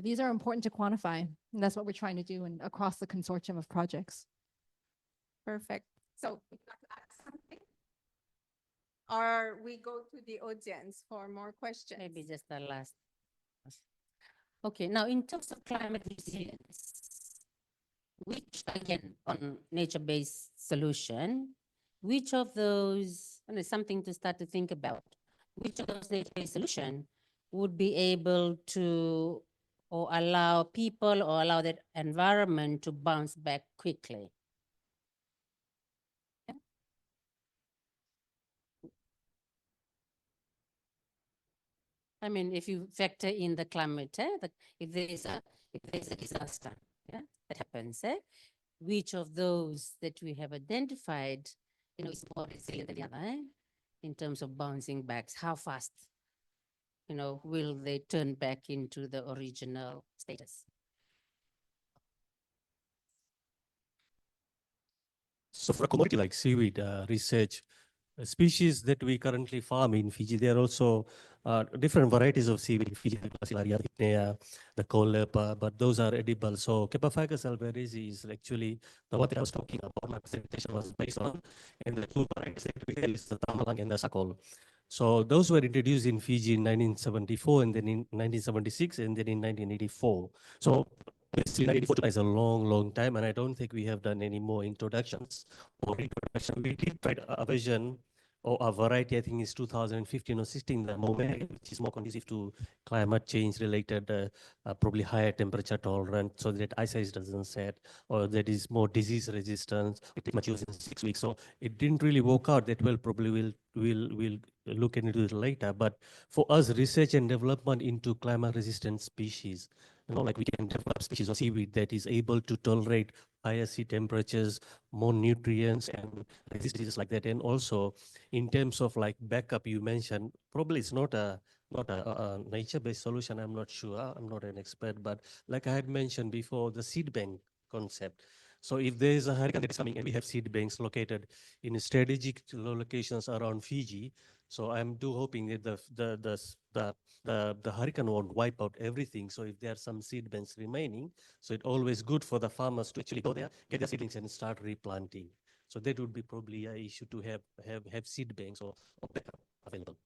these are important to quantify, and that's what we're trying to do across the consortium of projects.
Perfect. So would you like to add something? Or we go to the audience for more questions?
Maybe just the last. Okay, now in terms of climate resilience, which again on nature-based solution, which of those, and it's something to start to think about, which of those nature-based solution would be able to or allow people or allow that environment to bounce back quickly? I mean, if you factor in the climate, if there is a disaster, that happens, which of those that we have identified, is more resilient than the other, in terms of bouncing back? How fast, will they turn back into the original status?
So for a commodity like seaweed, research species that we currently farm in Fiji, there are also different varieties of seaweed in Fiji, the Basilaria, Ipnea, the colepa, but those are edible. So Capophagus alvarezi is actually the one that I was talking about. My presentation was based on, and the two varieties that we have is the tamalang and the sakol. So those were introduced in Fiji in 1974, and then in 1976, and then in 1984. So basically 1984 is a long, long time, and I don't think we have done any more introductions or introduction. We did try a version or a variety, I think it's 2015 or 16, the Momeri, which is more conducive to climate change related, probably higher temperature tolerant, so that ice ice doesn't set, or that is more disease resistance. It matures in 6 weeks. So it didn't really work out that well. Probably we'll look into it later. But for us, research and development into climate resistant species, like we can develop species of seaweed that is able to tolerate higher sea temperatures, more nutrients, and resist diseases like that. And also, in terms of like backup, you mentioned probably it's not a nature-based solution. I'm not sure. I'm not an expert, but like I had mentioned before, the seed bank concept. So if there is a hurricane that is coming and we have seed banks located in strategic locations around Fiji, so I'm hoping that the hurricane won't wipe out everything. So if there are some seed banks remaining, so it's always good for the farmers to actually go there, get their seedlings and start replanting. So that would be probably an issue to have seed banks or backup available.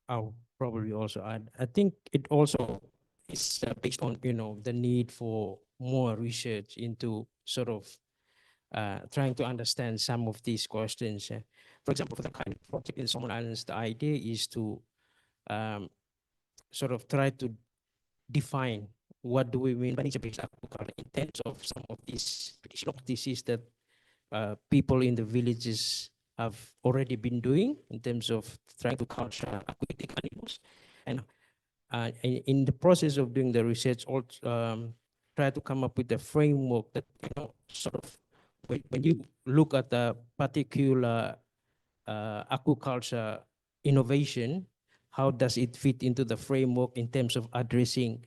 I'll probably also add, I think it also is based on, the need for more research into sort of trying to understand some of these questions. For example, for the kind of project in Solomon Islands, the idea is to sort of try to define what do we mean by nature-based aquaculture in terms of some of these practices that people in the villages have already been doing in terms of trying to culture aquatic animals. And in the process of doing the research, also try to come up with a framework that, sort of, when you look at a particular aquaculture innovation, how does it fit into the framework in terms of addressing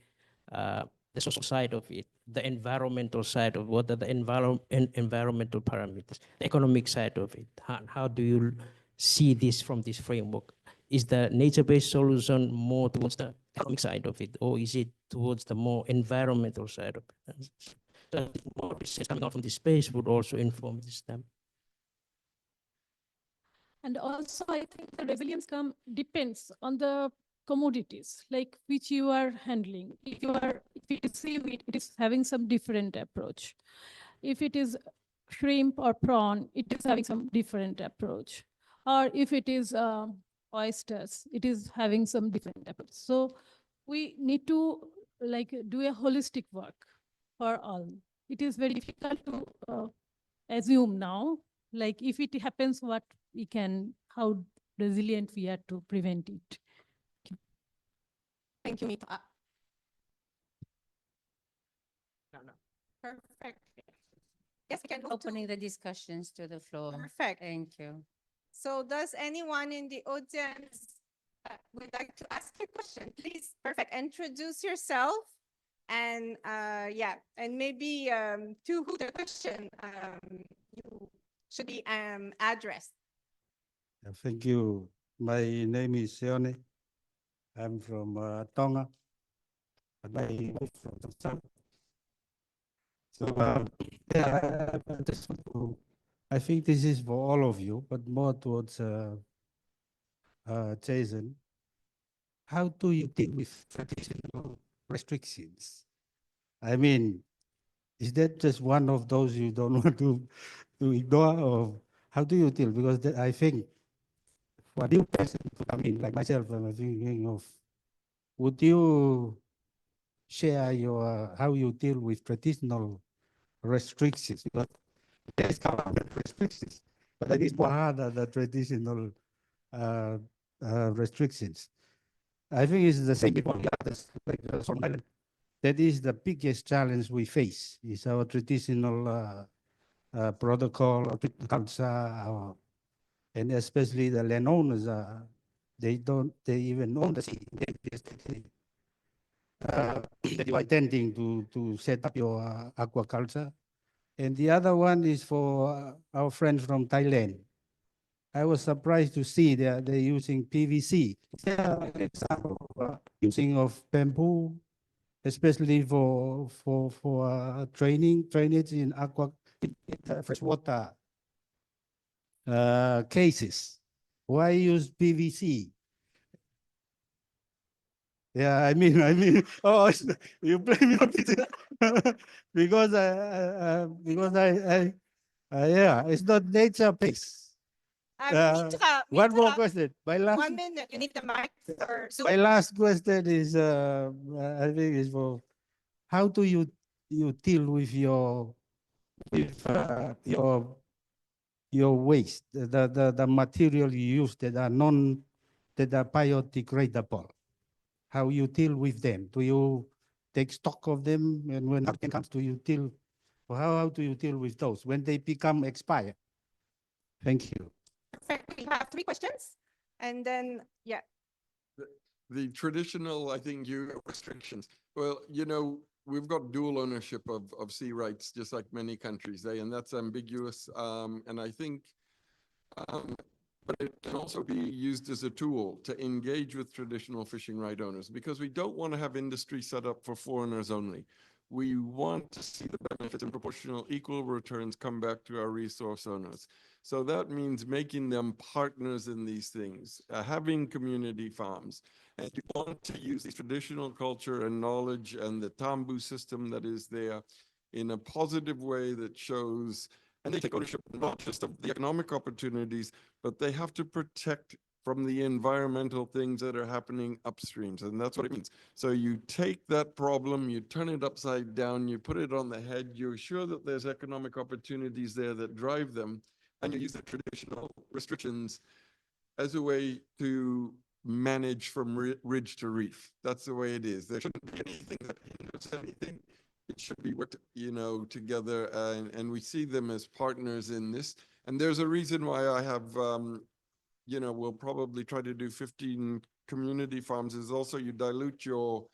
the social side of it, the environmental side of what are the environmental parameters, the economic side of it? How do you see this from this framework? Is the nature-based solution more towards the economic side of it, or is it towards the more environmental side of it? So more research coming out from this space would also inform this time.
And also, I think the resilience depends on the commodities, like which you are handling. If it is seaweed, it is having some different approach. If it is shrimp or prawn, it is having some different approach. Or if it is oysters, it is having some different approach. So we need to like do a holistic work for all. It is very difficult to assume now, like if it happens, what we can, how resilient we are to prevent it.
Thank you, Mita. Perfect. Yes, we can move to-
Opening the discussions to the floor.
Perfect.
Thank you.
So does anyone in the audience would like to ask a question? Please, perfect. Introduce yourself and yeah, and maybe to who the question you should be addressed.
Thank you. My name is Seone. I'm from Tonga. But my wife from Samsung. So yeah, I just want to, I think this is for all of you, but more towards Jason. How do you deal with traditional restrictions? I mean, is that just one of those you don't want to ignore, or how do you deal? Because I think for a new person to come in, like myself, I'm thinking of, would you share your how you deal with traditional restrictions? Because there's government restrictions, but it is more harder the traditional restrictions. I think it's the same with all the others, like Solomon Island. That is the biggest challenge we face, is our traditional protocol or culture, and especially the landowners. They even own the sea. That you are intending to set up your aquaculture. And the other one is for our friends from Thailand. I was surprised to see that they're using PVC. Is there an example of using of bamboo, especially for drainage in freshwater cases? Why use PVC? Yeah, I mean, oh, you blame me on it because yeah, it's not nature based.
Mitra,
One more
Mitra,
question. My last,
1 minute. You need the mic for Zoom.
my last question is, I think is for, how do you deal with your waste, the material you use that are biodegradable? How you deal with them? Do you take stock of them, and when it comes to you deal, or how do you deal with those when they become expired? Thank you.
Perfect. We have 3 questions. And then, yeah.
The traditional, I think, restrictions. Well, we've got dual ownership of sea rights, just like many countries, and that's ambiguous. And I think, but it can also be used as a tool to engage with traditional fishing right owners, because we don't want to have industry set up for foreigners only. We want to see the benefits and proportional equal returns come back to our resource owners. So that means making them partners in these things, having community farms. And you want to use this traditional culture and knowledge and the tambu system that is there in a positive way that shows, and they take ownership not just of the economic opportunities, but they have to protect from the environmental things that are happening upstreams. And that's what it means. So you take that problem, you turn it upside down, you put it on the head, you're sure that there's economic opportunities there that drive them, and you use the traditional restrictions as a way to manage from ridge to reef. That's the way it is. There shouldn't be anything that hinders anything. It should be worked, together, and we see them as partners in this. And there's a reason why I have, we'll probably try to do 15 community farms, is also you dilute your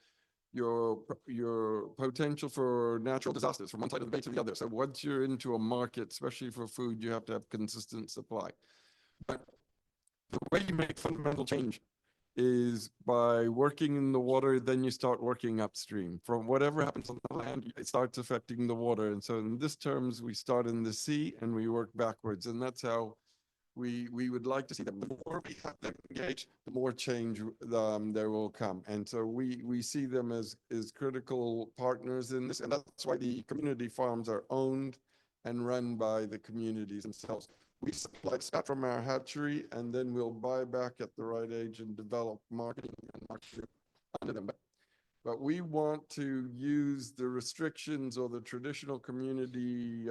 potential for natural disasters from one side of the bay to the other. So once you're into a market, especially for food, you have to have consistent supply. But the way you make fundamental change is by working in the water, then you start working upstream. From whatever happens on the land, it starts affecting the water. And so in this terms, we start in the sea and we work backwards. And that's how we would like to see them. The more we have them engaged, the more change there will come. And so we see them as critical partners in this, and that's why the community farms are owned and run by the communities themselves. We supply scat from our hatchery, and then we'll buy back at the right age and develop marketing and marketing under them. But we want to use the restrictions or the traditional community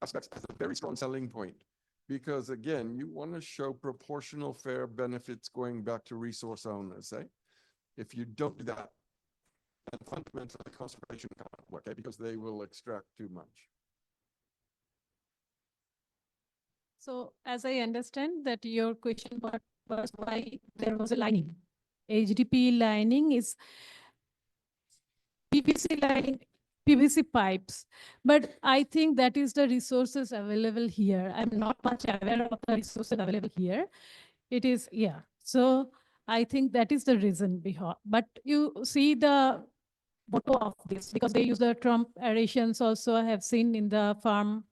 aspects as a very strong selling point. Because again, you want to show proportional fair benefits going back to resource owners, eh? If you don't do that, then fundamentally conservation can't work, eh? Because they will extract too much.
So as I understand that your question was why there was a lining. HDP lining is PVC lining, PVC pipes. But I think that is the resources available here. I'm not much aware of the resources available here. It is, yeah. So I think that is the reason behind. But you see the motto of this, because they use the Trump aerations also, I have seen in the farm.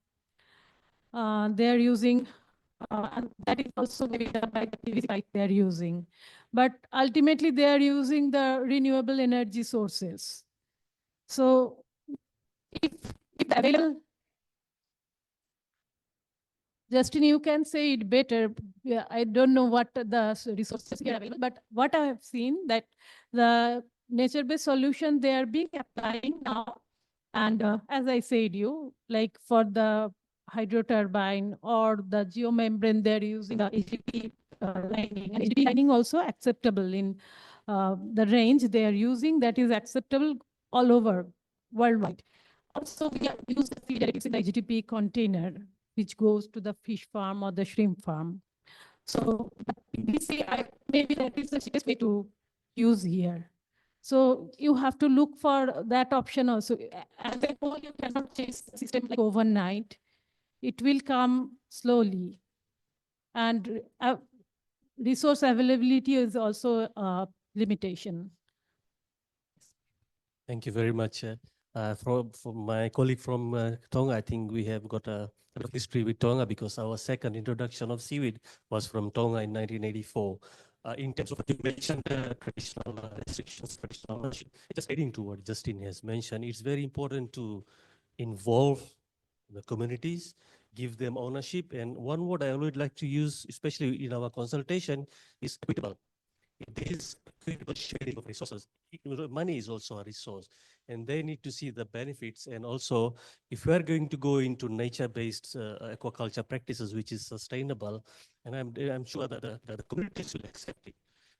They're using, and that is also maybe done by the PVC pipe they're using. But ultimately, they are using the renewable energy sources. So if available, Justin, you can say it better. Yeah, I don't know what the resources here available, but what I have seen that the nature-based solution they are being applying now. And as I said, like for the hydro turbine or the geomembrane, they're using the HDP lining. And HDP lining also acceptable in the range they are using, that is acceptable all over worldwide. Also, we use the feed additives in the HDP container, which goes to the fish farm or the shrimp farm. So maybe that is the cheapest way to use here. So you have to look for that option also. As a whole, you cannot change the system like overnight. It will come slowly. And resource availability is also a limitation.
Thank you very much. From my colleague from Tonga, I think we have got a bit of history with Tonga because our second introduction of seaweed was from Tonga in 1984. In terms of you mentioned traditional restrictions, traditional ownership, just adding to what Justin has mentioned, it's very important to involve the communities, give them ownership. And one word I would like to use, especially in our consultation, is equitable. It is equitable sharing of resources. Money is also a resource, and they need to see the benefits. And also, if we are going to go into nature-based aquaculture practices, which is sustainable, and I'm sure that the communities will accept it,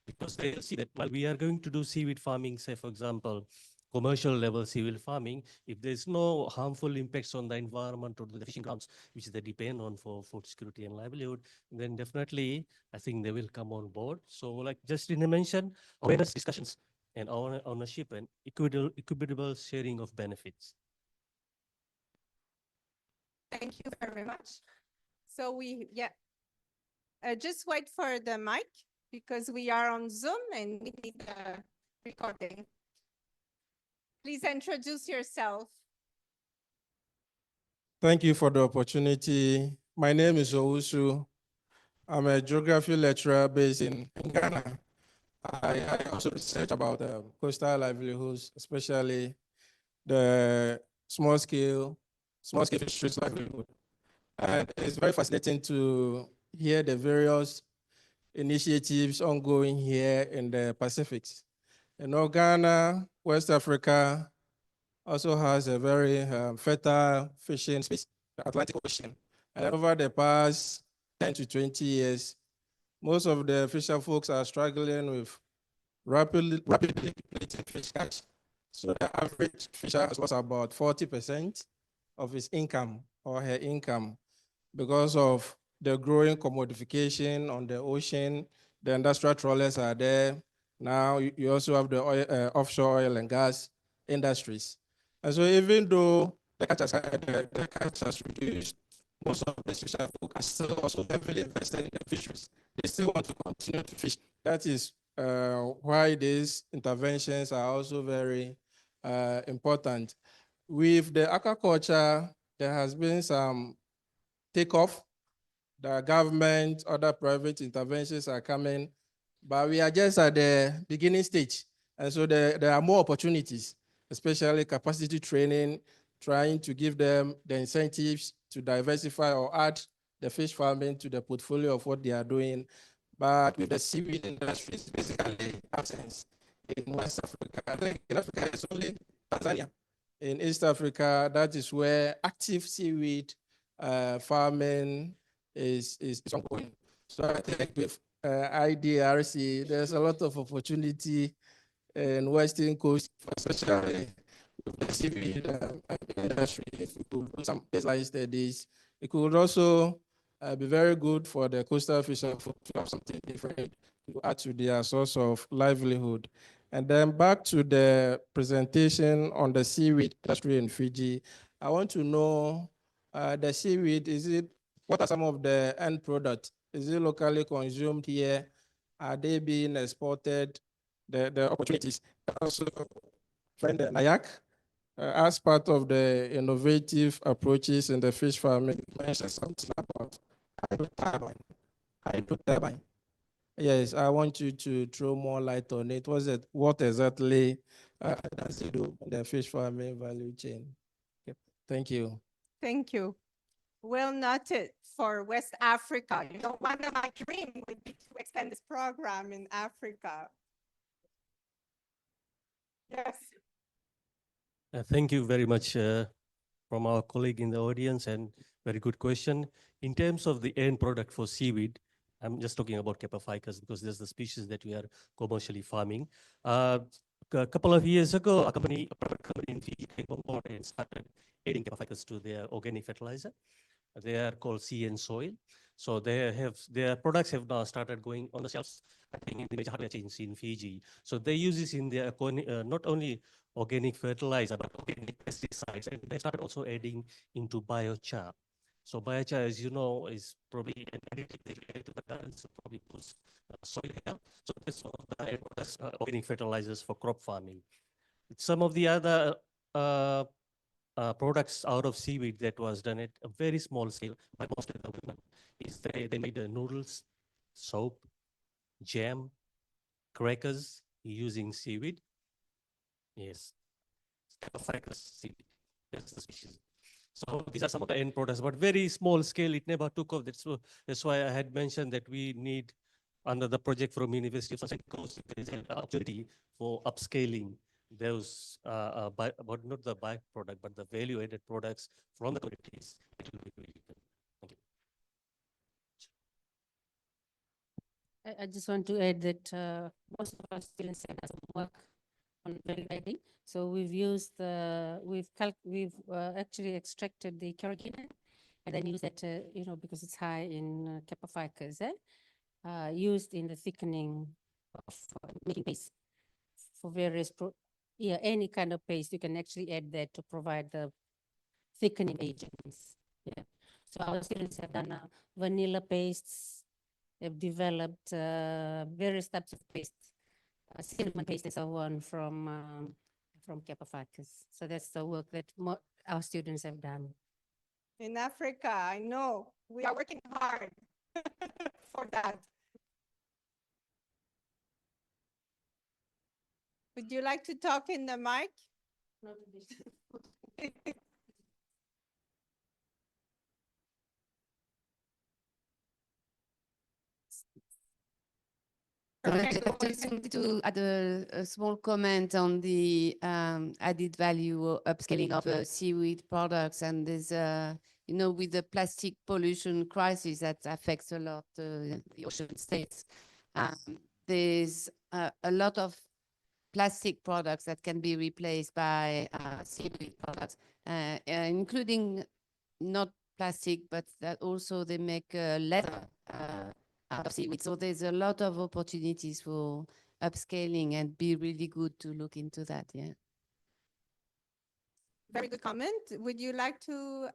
because they'll see that while we are going to do seaweed farming, say, for example, commercial level seaweed farming, if there's no harmful impacts on the environment or the fishing grounds, which they depend on for food security and livelihood, then definitely I think they will come on board. So like Justin mentioned, awareness discussions and ownership and equitable sharing of benefits.
Thank you very much. So just wait for the mic because we are on Zoom and we need the recording. Please introduce yourself.
Thank you for the opportunity. My name is Owusu. I'm a geography lecturer based in Ghana. I also research about coastal livelihoods, especially the small scale fisheries livelihood. And it's very fascinating to hear the various initiatives ongoing here in the Pacific. Ghana, West Africa, also has a very fertile fishing space, the Atlantic Ocean. And over the past 10 to 20 years, most of the fisher folks are struggling with rapidly depleting fish catch. So the average fisher has lost about 40% of his income or her income because of the growing commodification on the ocean. The industrial trawlers are there. Now you also have the offshore oil and gas industries. And so even though the catch has reduced, most of the fisher folk are still also heavily invested in the fisheries. They still want to continue to fish. That is why these interventions are also very important. With the aquaculture, there has been some takeoff The government, other private interventions are coming, but we are just at the beginning stage. And so there are more opportunities, especially capacity training, trying to give them the incentives to diversify or add the fish farming to the portfolio of what they are doing. But with the seaweed industry, it's basically absence in West Africa. I think in Africa, it's only Tanzania. In East Africa, that is where active seaweed farming is ongoing. So I think with IDRC, there's a lot of opportunity in Western Coast, especially with the seaweed industry. If we could do some baseline studies, it could also be very good for the coastal fishermen to have something different to add to their source of livelihood. And then back to the presentation on the seaweed industry in Fiji, I want to know the seaweed, what are some of the end products? Is it locally consumed here? Are they being exported? The opportunities. Also, friend Nayak, as part of the innovative approaches in the fish farming, you mentioned something about hydroturbine. Yes, I want you to throw more light on it. What exactly does it do in the fish farming value chain? Okay. Thank you.
Thank you. Well noted for West Africa. You know, one of my dreams would be to extend this program in Africa. Yes.
Thank you very much from our colleague in the audience, and very good question. In terms of the end product for seaweed, I'm just talking about Capophycus because there's the species that we are commercially farming. A couple of years ago, a private company in Fiji came on board and started adding Capophycus to their organic fertilizer. They are called Sea and Soil. So their products have now started going on the shelves, I think, in the major hardware chains in Fiji. So they use this in their not only organic fertilizer, but organic pesticides. And they started also adding into biochar. So biochar, as you know, is probably an additive that you add to the gardens, so probably boosts soil health. So that's one of the organic fertilizers for crop farming. Some of the other products out of seaweed that was done at a very small scale by most of the women is they made noodles, soap, jam, crackers using seaweed. Yes, Capophycus seaweed. That's the species. So these are some of the end products, but very small scale. It never took off. That's why I had mentioned that we need, under the project from University of Sunshine Coast, there is an opportunity for upscaling those, but not the byproduct, but the value-added products from the communities. Thank you.
I just want to add that most of our students have done some work on validating. So we've used we've actually extracted the carrageenan and then used that because it's high in Capophycus, used in the thickening of making paste for various any kind of paste. You can actually add that to provide the thickening agents. Yeah. So our students have done vanilla pastes. They've developed various types of pastes, cinnamon paste and so on from Capophycus. So that's the work that our students have done.
In Africa, I know we are working hard for that. Would you like to talk in the mic?
I just wanted to add a small comment on the added value upscaling of seaweed products. And there's, with the plastic pollution crisis that affects a lot the ocean states, there's a lot of plastic products that can be replaced by seaweed products, including not plastic, but that also they make leather out of seaweed. So there's a lot of opportunities for upscaling, and be really good to look into that. Yeah.
Very good comment. Would you like to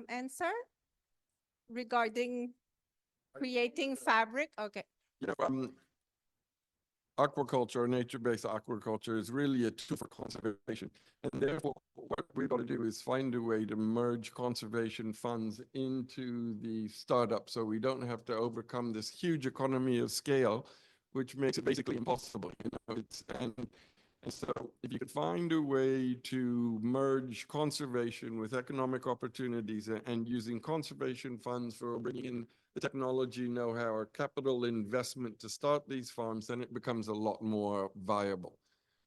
answer regarding creating fabric? Okay.
You know, aquaculture or nature-based aquaculture is really a tool for conservation. And therefore, what we've got to do is find a way to merge conservation funds into the startup so we don't have to overcome this huge economy of scale, which makes it basically impossible. And so if you could find a way to merge conservation with economic opportunities and using conservation funds for bringing in the technology, know-how, or capital investment to start these farms, then it becomes a lot more viable.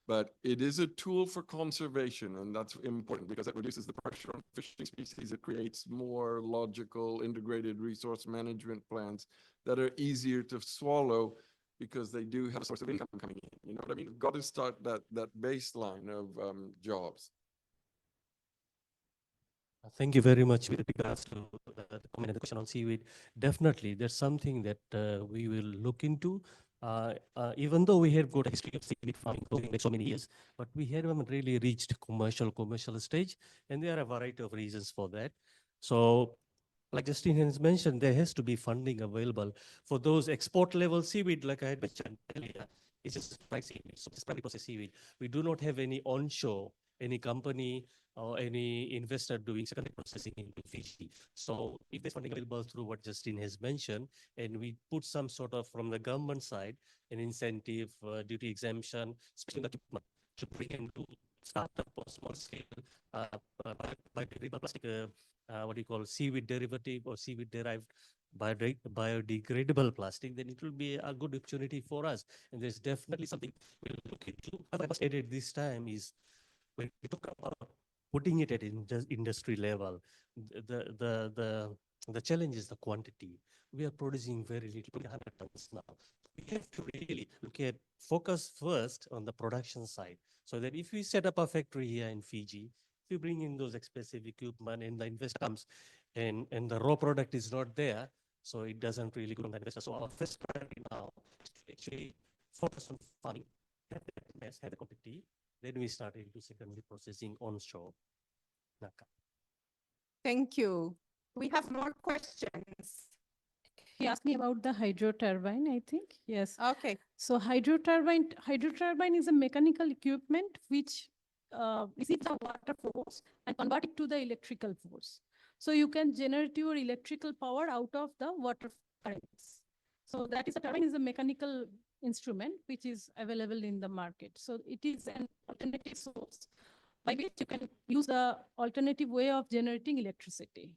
But it is a tool for conservation, and that's important because it reduces the pressure on fishing species. It creates more logical, integrated resource management plans that are easier to swallow because they do have a source of income coming in. You know what I mean? We've got to start that baseline of jobs.
Thank you very much with regards to the comment and the question on seaweed. Definitely, there's something that we will look into. Even though we have got a history of seaweed farming going back so many years, but we haven't really reached commercial stage, and there are a variety of reasons for that. So, like Justin has mentioned, there has to be funding available for those export level seaweed, like I had mentioned earlier. It's just fried seaweed, so it's primary processed seaweed. We do not have any onshore, any company or any investor doing secondary processing in Fiji. So if there's funding available through what Justin has mentioned, and we put some sort of from the government side, an incentive, duty exemption, especially the equipment to bring into startup or small scale biodegradable plastic, what do you call seaweed derivative or seaweed derived biodegradable plastic, then it will be a good opportunity for us. And there's definitely something we'll look into. What I was added this time is when we talk about putting it at industry level, the challenge is the quantity. We are producing very little, 100 tons now. We have to really focus first on the production side, so that if we set up a factory here in Fiji, if we bring in those expensive equipment and the investor comes and the raw product is not there, so it doesn't really go on the investor. So our first priority now is to actually focus on farming, have the mass, have the quantity, then we start into secondary processing onshore. Naka.
Thank you. We have more questions.
He asked me about the hydro turbine, I think. Yes.
Okay.
So hydro turbine is a mechanical equipment which receives the water force and convert it to the electrical force. So you can generate your electrical power out of the water currents. So that is a turbine is a mechanical instrument which is available in the market. So it is an alternative source by which you can use the alternative way of generating electricity.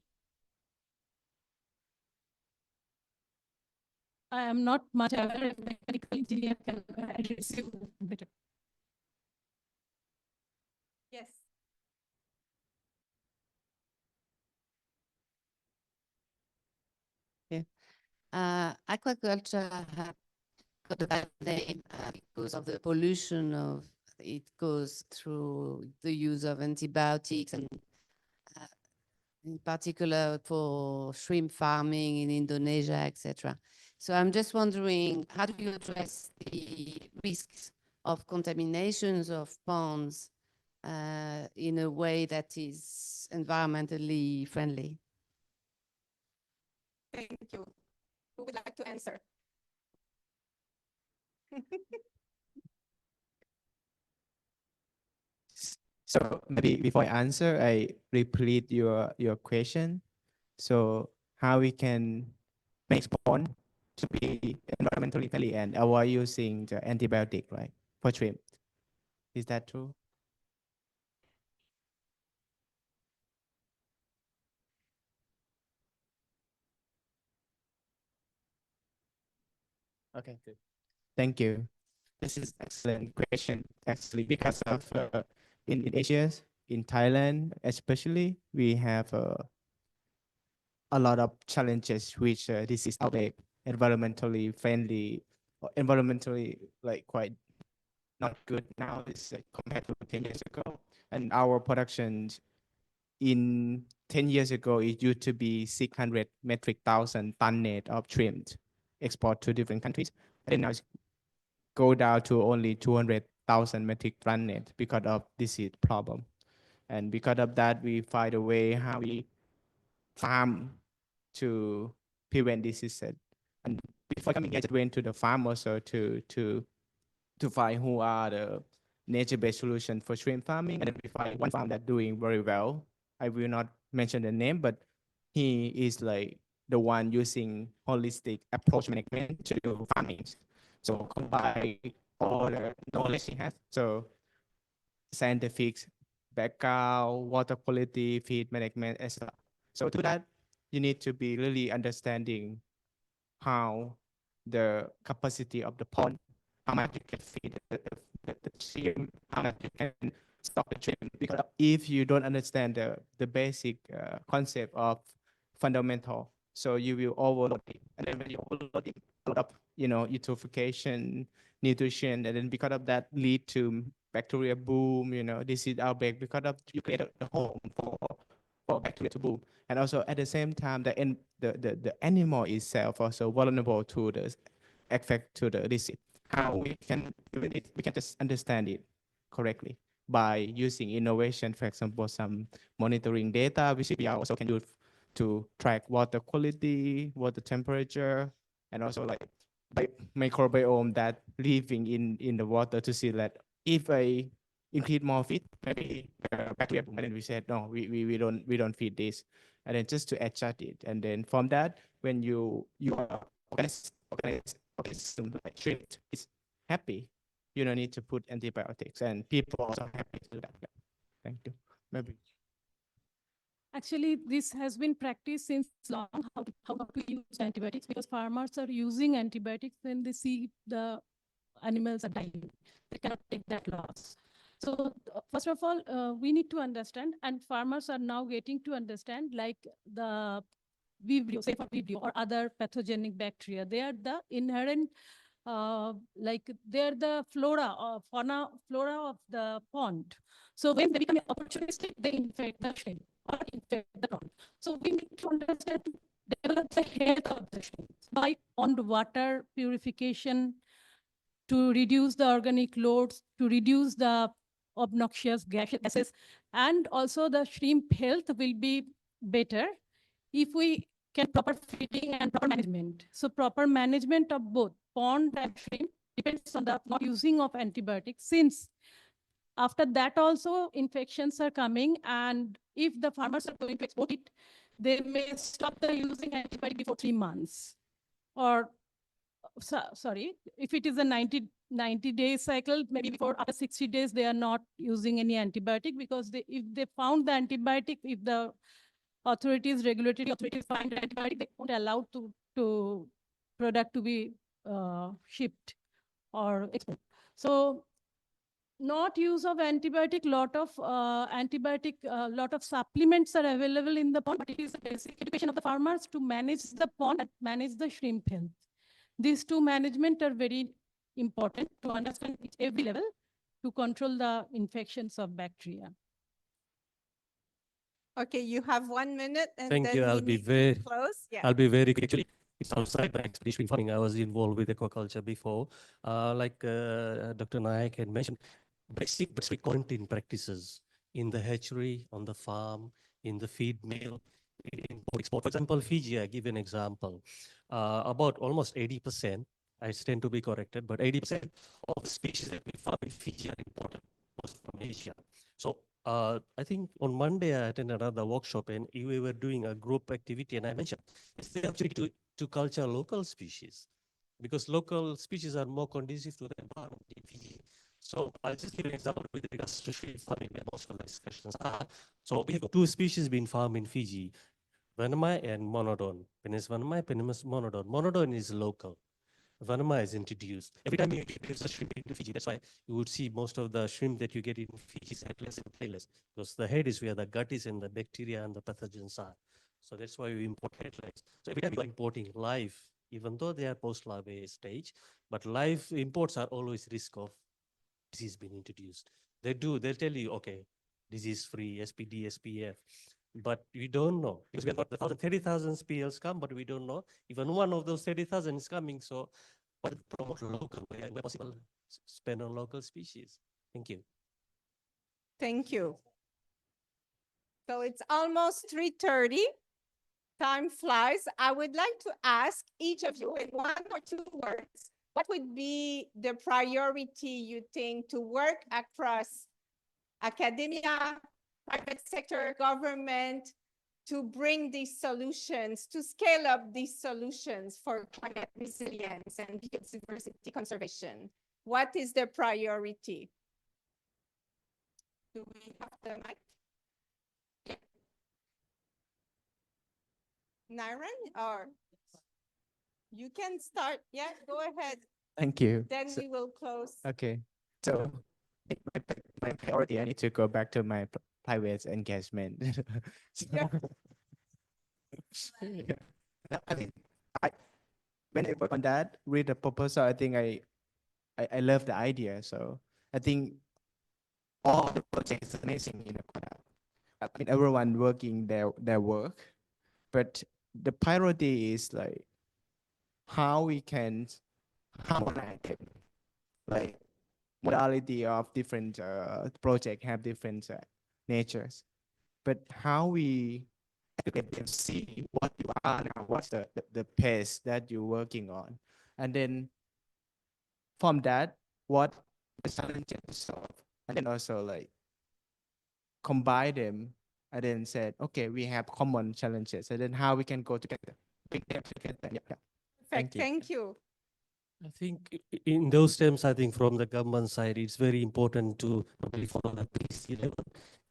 I am not much aware if mechanical engineer can address you better.
Yes.
Aquaculture got a bad name because of the pollution of it goes through the use of antibiotics and in particular for shrimp farming in Indonesia, etc. So I'm just wondering, how do you address the risks of contaminations of ponds in a way that is environmentally friendly?
Thank you. Who would like to answer?
So maybe before I answer, I repeat your question. So how we can make pond to be environmentally friendly and avoid using the antibiotic, right, for shrimp. Is that true? Okay, good. Thank you. This is excellent question, actually, because of in Asia, in Thailand especially, we have a lot of challenges which this is outbreak, environmentally friendly, or environmentally like quite not good now. It's compared to 10 years ago, and our production in 10 years ago it used to be 600 metric thousand tonnage of shrimp export to different countries, and now it's go down to only 200,000 metric tonnage because of this problem. And because of that, we find a way how we farm to prevent this disease. And before coming here, I just went to the farm also to to find who are the nature-based solution for shrimp farming. And then we find one farm that doing very well. I will not mention the name, but he is like the one using holistic approach management to do farming. So combine all the knowledge he has. So scientific background, water quality, feed management, etc. So to that, you need to be really understanding how the capacity of the pond, how much you can feed the shrimp, how much you can stock the shrimp. Because if you don't understand the basic concept of fundamental, so you will overload it. And then when you overload it, a lot of, eutrophication, nutrition, and then because of that lead to bacteria boom, disease outbreak, because of you create a home for bacteria to boom. And also at the same time, the animal itself also vulnerable to the effect to the disease. How we can do it, we can just understand it correctly by using innovation, for example, some monitoring data, which we also can use to track water quality, water temperature, and also like microbiome that living in the water to see that if I increase more feed, maybe bacteria, and then we said no, we don't feed this, and then just to adjust it, and then from that, when you are organism like shrimp is happy, you don't need to put antibiotics, and people also happy to do that. Yeah. Thank you. Maybe.
Actually, this has been practiced since long, how to use antibiotics, because farmers are using antibiotics when they see the animals are dying. They cannot take that loss. So first of all, we need to understand, and farmers are now getting to understand, like the Vibrio, say for Vibrio or other pathogenic bacteria, they are the inherent, like they're the flora of the pond. So when they become opportunistic, they infect the shrimp or infect the pond. So we need to understand, to develop the health of the shrimp by pond water purification, to reduce the organic loads, to reduce the obnoxious gases, and also the shrimp health will be better if we can proper feeding and proper management. So proper management of both pond and shrimp depends on the not using of antibiotics, since after that also infections are coming, and if the farmers are going to export it, they may stop the using antibiotic before 3 months. Or sorry, if it is a 90-day cycle, maybe before after 60 days, they are not using any antibiotic, because if they found the antibiotic, if the regulatory authorities find the antibiotic, they won't allow to product to be shipped or export. So not use of antibiotic, lot of supplements are available in the pond, but it is a basic education of the farmers to manage the pond and manage the shrimp health. These two management are very important to understand at every level to control the infections of bacteria.
Okay, you have 1 minute and
Thank
then
you.
we
I'll be
need to
very
close. Yeah.
I'll be very quick. Actually, it's outside my expedition farming. I was involved with aquaculture before. Like Dr. Nayak had mentioned, basic but strict quarantine practices in the hatchery, on the farm, in the feed mill, in export. For example, Fiji, I give an example. About almost 80%, I stand to be corrected, but 80% of the species that we farm in Fiji are imported from Asia. So I think on Monday I attended another workshop and we were doing a group activity, and I mentioned it's the opportunity to culture local species, because local species are more conducive to the environment in Fiji. So I'll just give an example with regards to shrimp farming, where most of the discussions are. So we have 2 species being farmed in Fiji, Vanamai and Monodon. Penis Vanamai, Penis Monodon. Monodon is local. Vanamai is introduced. Every time you introduce a shrimp into Fiji, that's why you would see most of the shrimp that you get in Fiji is headless and tailless, because the head is where the gut is and the bacteria and the pathogens are. So that's why we import headless. So every time you're importing live, even though they are post-larvae stage, but live imports are always risk of disease being introduced. They'll tell you, okay, disease-free, SPD, SPF, but we don't know, because we have got the 30,000 SPLs come, but we don't know even one of those 30,000 is coming. So what promote local, where possible, spend on local species. Thank you.
Thank you. So it's almost 3:30. Time flies. I would like to ask each of you in 1 or 2 words what would be the priority you think to work across academia, private sector, government, to bring these solutions, to scale up these solutions for climate resilience and biodiversity conservation? What is the priority? Do we have the mic? Yeah. Naren, or you can start. Yeah, go ahead.
Thank you.
Then
So-
we will close.
Okay, so my priority, I need to go back to my private engagement. So-
Yeah.
Yeah. I mean, when I work on that, read the proposal, I think I love the idea. So I think all the projects is amazing in Ecuador. I mean, everyone working their work, but the priority is like how we can harmonize them. Like modality of different project have different natures, but how we let them see what you are now, what's the pace that you're working on, and then from that, what the challenges to solve, and then also like combine them, and then said, okay, we have common challenges, and then how we can go together, bring them together. Yeah, yeah.
Perfect.
Thank you.
Thank you.
I think in those terms, I think from the government side, it's very important to not only follow the policy level.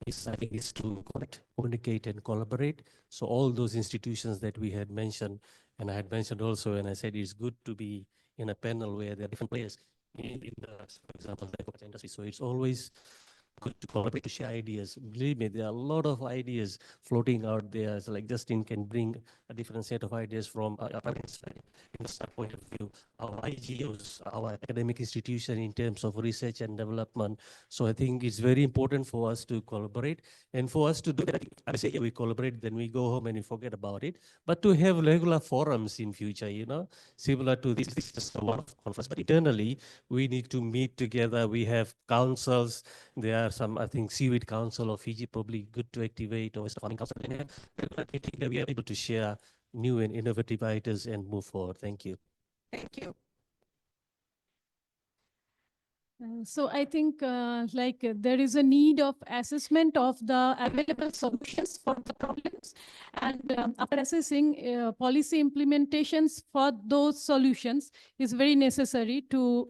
I think it's to connect, communicate, and collaborate. So all those institutions that we had mentioned, and I had mentioned also, and I said it's good to be in a panel where there are different players in the, for example, the aquaculture industry. So it's always good to collaborate, to share ideas. Believe me, there are a lot of ideas floating out there. So like Justin can bring a different set of ideas from our private side, in the point of view, our IGOs, our academic institution in terms of research and development. So I think it's very important for us to collaborate, and for us to do that. I say, yeah, we collaborate, then we go home and we forget about it. But to have regular forums in future, similar to this is just a one-off conference, but internally we need to meet together. We have councils. There are some, I think, Seaweed Council of Fiji, probably good to activate, or West Farming Council. And I think that we are able to share new and innovative ideas and move forward. Thank you.
Thank you.
So I think there is a need of assessment of the available solutions for the problems, and after assessing policy implementations for those solutions is very necessary to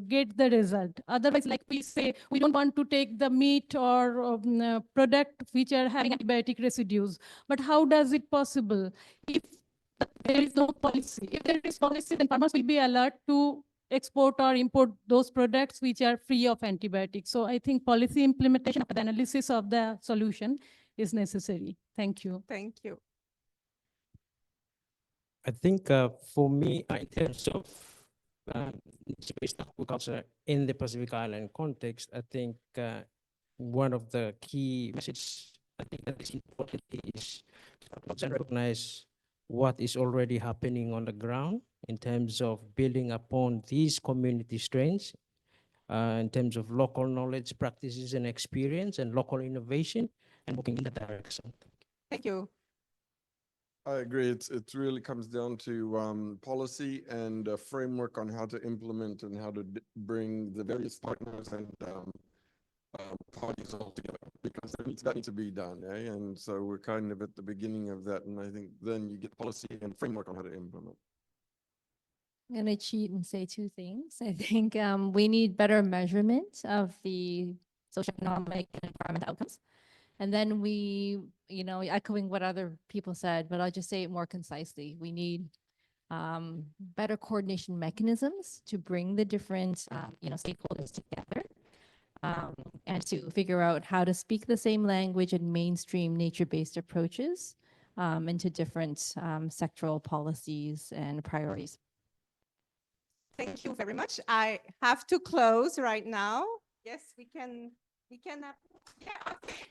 get the result. Otherwise, like we say, we don't want to take the meat or product which are having antibiotic residues. But how does it possible if there is no policy? If there is policy, then farmers will be alert to export or import those products which are free of antibiotics. So I think policy implementation of the analysis of the solution is necessary. Thank you.
Thank you.
I think for me, in terms of space aquaculture in the Pacific Island context, I think one of the key messages I think that is important is to recognize what is already happening on the ground in terms of building upon these community strengths, in terms of local knowledge, practices, and experience, and local innovation, and moving in that direction.
Thank you.
I agree. It really comes down to policy and a framework on how to implement and how to bring the various partners and parties all together, because that needs to be done. And so we're kind of at the beginning of that. And I think then you get policy and framework on how to implement.
I'm going to cheat and say two things. I think we need better measurement of the socioeconomic and environmental outcomes. And then we, echoing what other people said, but I'll just say it more concisely. We need better coordination mechanisms to bring the different, stakeholders together, and to figure out how to speak the same language and mainstream nature-based approaches into different sectoral policies and priorities.
Thank you very much. I have to close right now. Yes, we can. Yeah, okay.